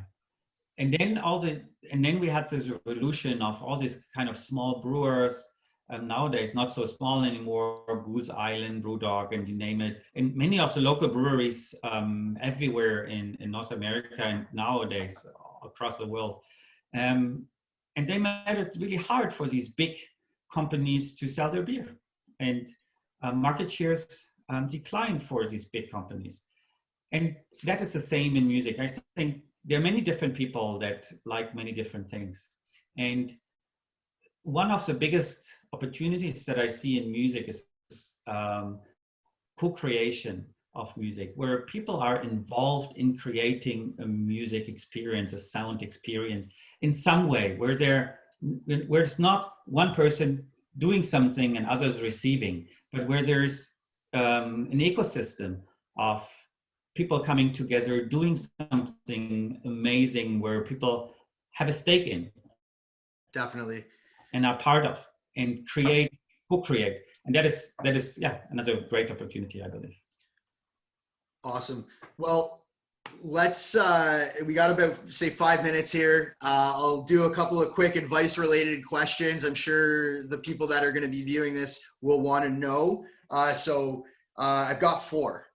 And then we had this revolution of all these kind of small brewers. Nowadays, not so small anymore, Goose Island, Brewdog, and you name it. And many of the local breweries everywhere in North America and nowadays across the world. And they made it really hard for these big companies to sell their beer. And market shares declined for these big companies. And that is the same in music. I think there are many different people that like many different things. And one of the biggest opportunities that I see in music is co-creation of music, where people are involved in creating a music experience, a sound experience in some way, where it's not one person doing something and others receiving, but where there's an ecosystem of people coming together, doing something amazing, where people have a stake in. Definitely. And are part of, and co-create. And that is another great opportunity, I believe. Awesome. Well, let's, we got about, say, 5 minutes here. I'll do a couple of quick advice related questions. I'm sure the people that are going to be viewing this will want to know. So I've got 4.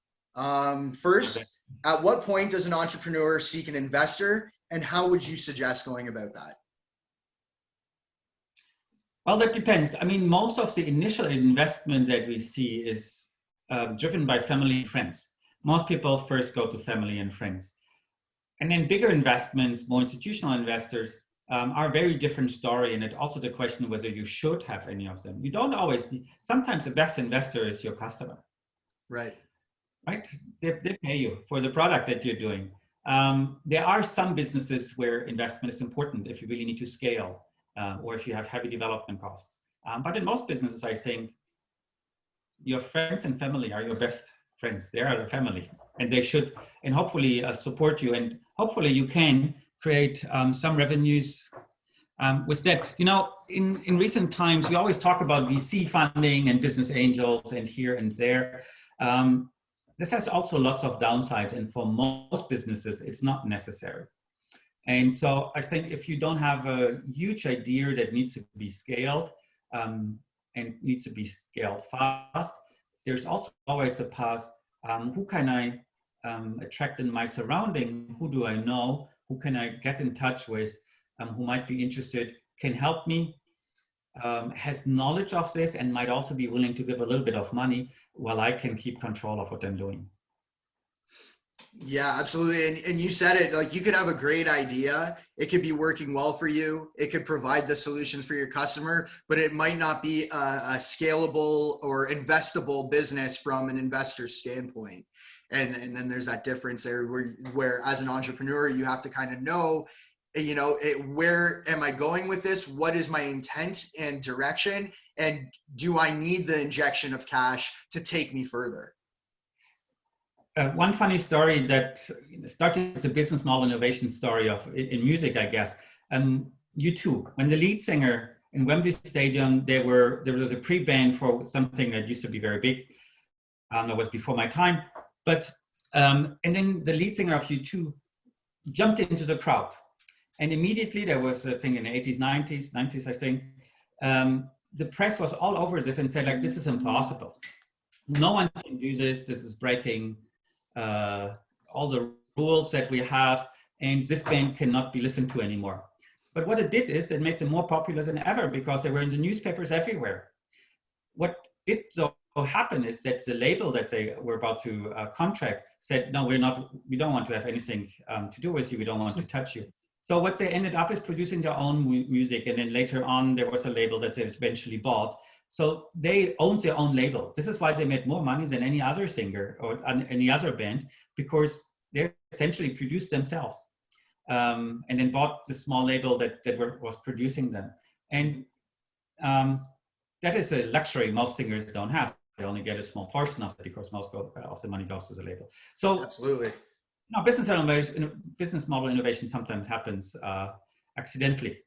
First, okay. At what point does an entrepreneur seek an investor, and how would you suggest going about that? Well, that depends. I mean, most of the initial investment that we see is driven by family and friends. Most people first go to family and friends. And then bigger investments, more institutional investors, are a very different story. And it also the question whether you should have any of them. You don't always need, sometimes the best investor is your customer. Right. Right? They pay you for the product that you're doing. There are some businesses where investment is important if you really need to scale. Or if you have heavy development costs. But in most businesses, I think your friends and family are your best friends. They are the family, and they should, and hopefully support you. And hopefully you can create some revenues with that. In recent times, we always talk about VC funding and business angels and here and there. This has also lots of downsides. And for most businesses, it's not necessary. And so I think if you don't have a huge idea that needs to be scaled and needs to be scaled fast, there's also always a path. Who can I attract in my surrounding? Who do I know? Who can I get in touch with? Who might be interested, can help me, has knowledge of this, and might also be willing to give a little bit of money while I can keep control of what I'm doing. Yeah, absolutely. And you said it, like, you could have a great idea. It could be working well for you. It could provide the solutions for your customer, but it might not be a scalable or investable business from an investor's standpoint. And then there's that difference there where as an entrepreneur, you have to kind of know, where am I going with this? What is my intent and direction? And do I need the injection of cash to take me further? One funny story that started as a business model innovation story in music, I guess. U2, when the lead singer in Wembley Stadium, there was a pre-band for something that used to be very big. That was before my time. But and then the lead singer of U2 jumped into the crowd, and immediately there was a thing in the 80s, 90s, I think. The press was all over this and said, like, this is impossible. No one can do this. This is breaking all the rules that we have, and this band cannot be listened to anymore. But what it did is it made them more popular than ever because they were in the newspapers everywhere. What did so happen is that the label that they were about to contract said, no, we don't want to have anything to do with you. We don't want to touch you. So what they ended up is producing their own music, and then later on there was a label that they eventually bought. So they owned their own label. This is why they made more money than any other singer or any other band, because they essentially produced themselves, and then bought the small label that was producing them. And that is a luxury most singers don't have. They only get a small portion of it because most of the money goes to the label. So Absolutely. no, business model innovation sometimes happens accidentally.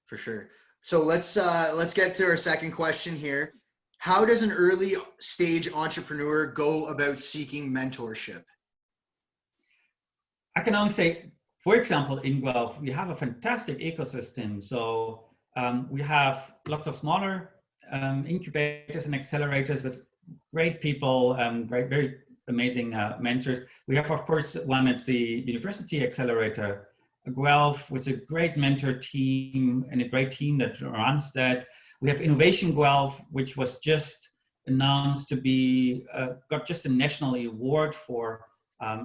For sure. So let's get to our second question here. How does an early stage entrepreneur go about seeking mentorship? I can only say, for example, in Guelph, we have a fantastic ecosystem. So we have lots of smaller incubators and accelerators with great people, very amazing mentors. We have, of course, one at the University Accelerator, Guelph, with a great mentor team and a great team that runs that. We have Innovation Guelph, which was just announced to be, got just a national award for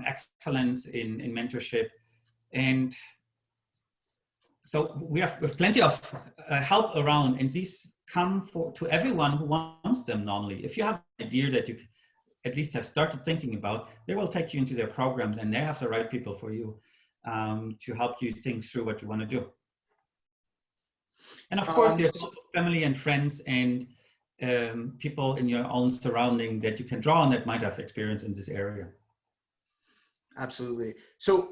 excellence in mentorship. And so we have plenty of help around, and these come to everyone who wants them normally. If you have an idea that you at least have started thinking about, they will take you into their programs, and they have the right people for you to help you think through what you want to do. And of course, there's also family and friends and people in your own surrounding that you can draw on that might have experience in this area. Absolutely. So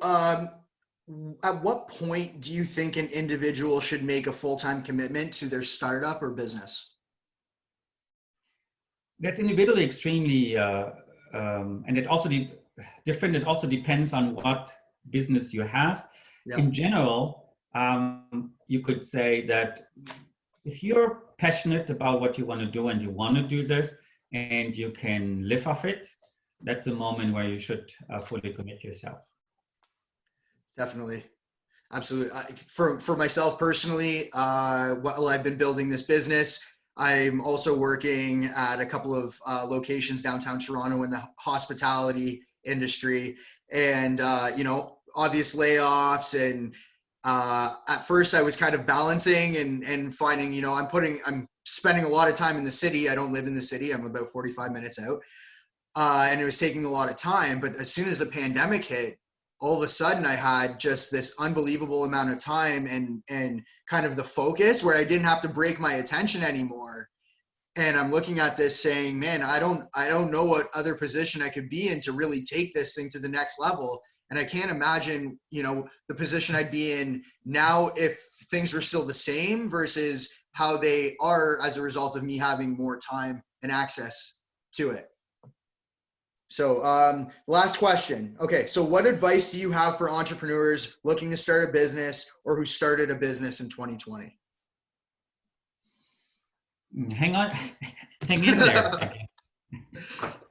at what point do you think an individual should make a full-time commitment to their startup or business? That's individually extremely, and it also different. It also depends on what business you have. Yeah. In general, you could say that if you're passionate about what you want to do and you want to do this and you can live off it, that's the moment where you should fully commit yourself. Definitely. Absolutely. For myself personally, while I've been building this business, I'm also working at a couple of locations downtown Toronto in the hospitality industry, and obvious layoffs. And at first I was kind of balancing and finding, I'm spending a lot of time in the city. I don't live in the city. I'm about 45 minutes out. And it was taking a lot of time. But as soon as the pandemic hit, all of a sudden I had just this unbelievable amount of time and kind of the focus where I didn't have to break my attention anymore. And I'm looking at this saying, man, I don't know what other position I could be in to really take this thing to the next level. And I can't imagine, the position I'd be in now if things were still the same versus how they are as a result of me having more time and access to it. So last question. Okay, so what advice do you have for entrepreneurs looking to start a business or who started a business in 2020? Hang in there.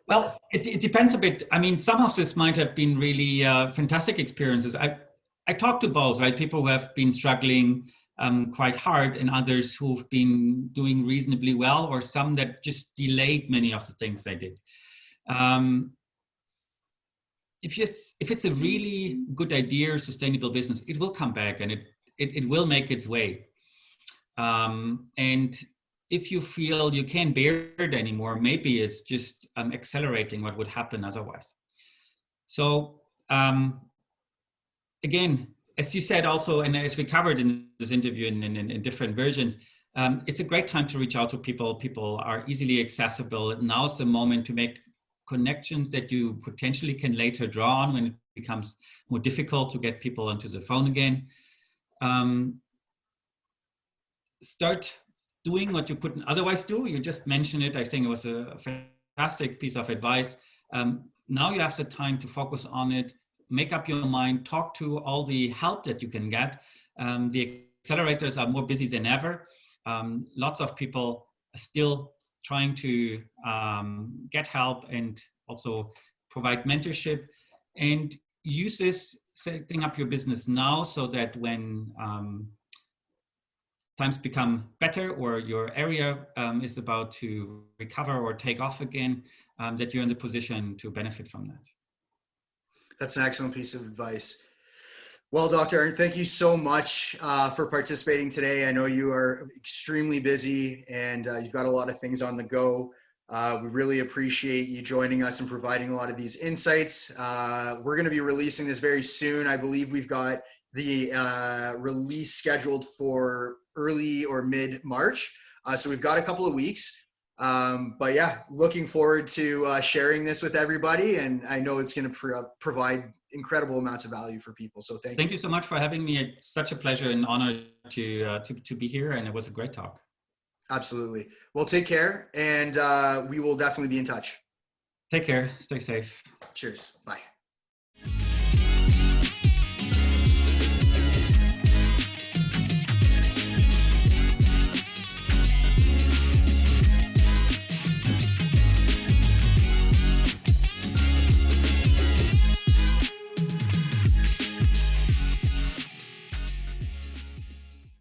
Well, it depends a bit. I mean, some of this might have been really fantastic experiences. I talked to both, right? People who have been struggling quite hard and others who've been doing reasonably well, or some that just delayed many of the things they did. If it's a really good idea, sustainable business, it will come back and it will make its way. And if you feel you can't bear it anymore, maybe it's just accelerating what would happen otherwise. So again, as you said also, and as we covered in this interview in different versions, it's a great time to reach out to people. People are easily accessible. Now's the moment to make connections that you potentially can later draw on when it becomes more difficult to get people onto the phone again. Start doing what you couldn't otherwise do. You just mentioned it. I think it was a fantastic piece of advice. Now you have the time to focus on it, make up your mind, talk to all the help that you can get. The accelerators are more busy than ever. Lots of people are still trying to get help and also provide mentorship, and use this setting up your business now so that when times become better or your area is about to recover or take off again, that you're in the position to benefit from that. That's an excellent piece of advice. Well, Dr. Arndt, thank you so much for participating today. I know you are extremely busy and you've got a lot of things on the go. We really appreciate you joining us and providing a lot of these insights. We're going to be releasing this very soon. I believe we've got the release scheduled for early or mid-March. So we've got a couple of weeks. But yeah, looking forward to sharing this with everybody. And I know it's going to provide incredible amounts of value for people. So thank you. Thank you so much for having me. It's such a pleasure and honor to be here. And it was a great talk. Absolutely. Well, take care, and we will definitely be in touch. Take care. Stay safe. Cheers. Bye.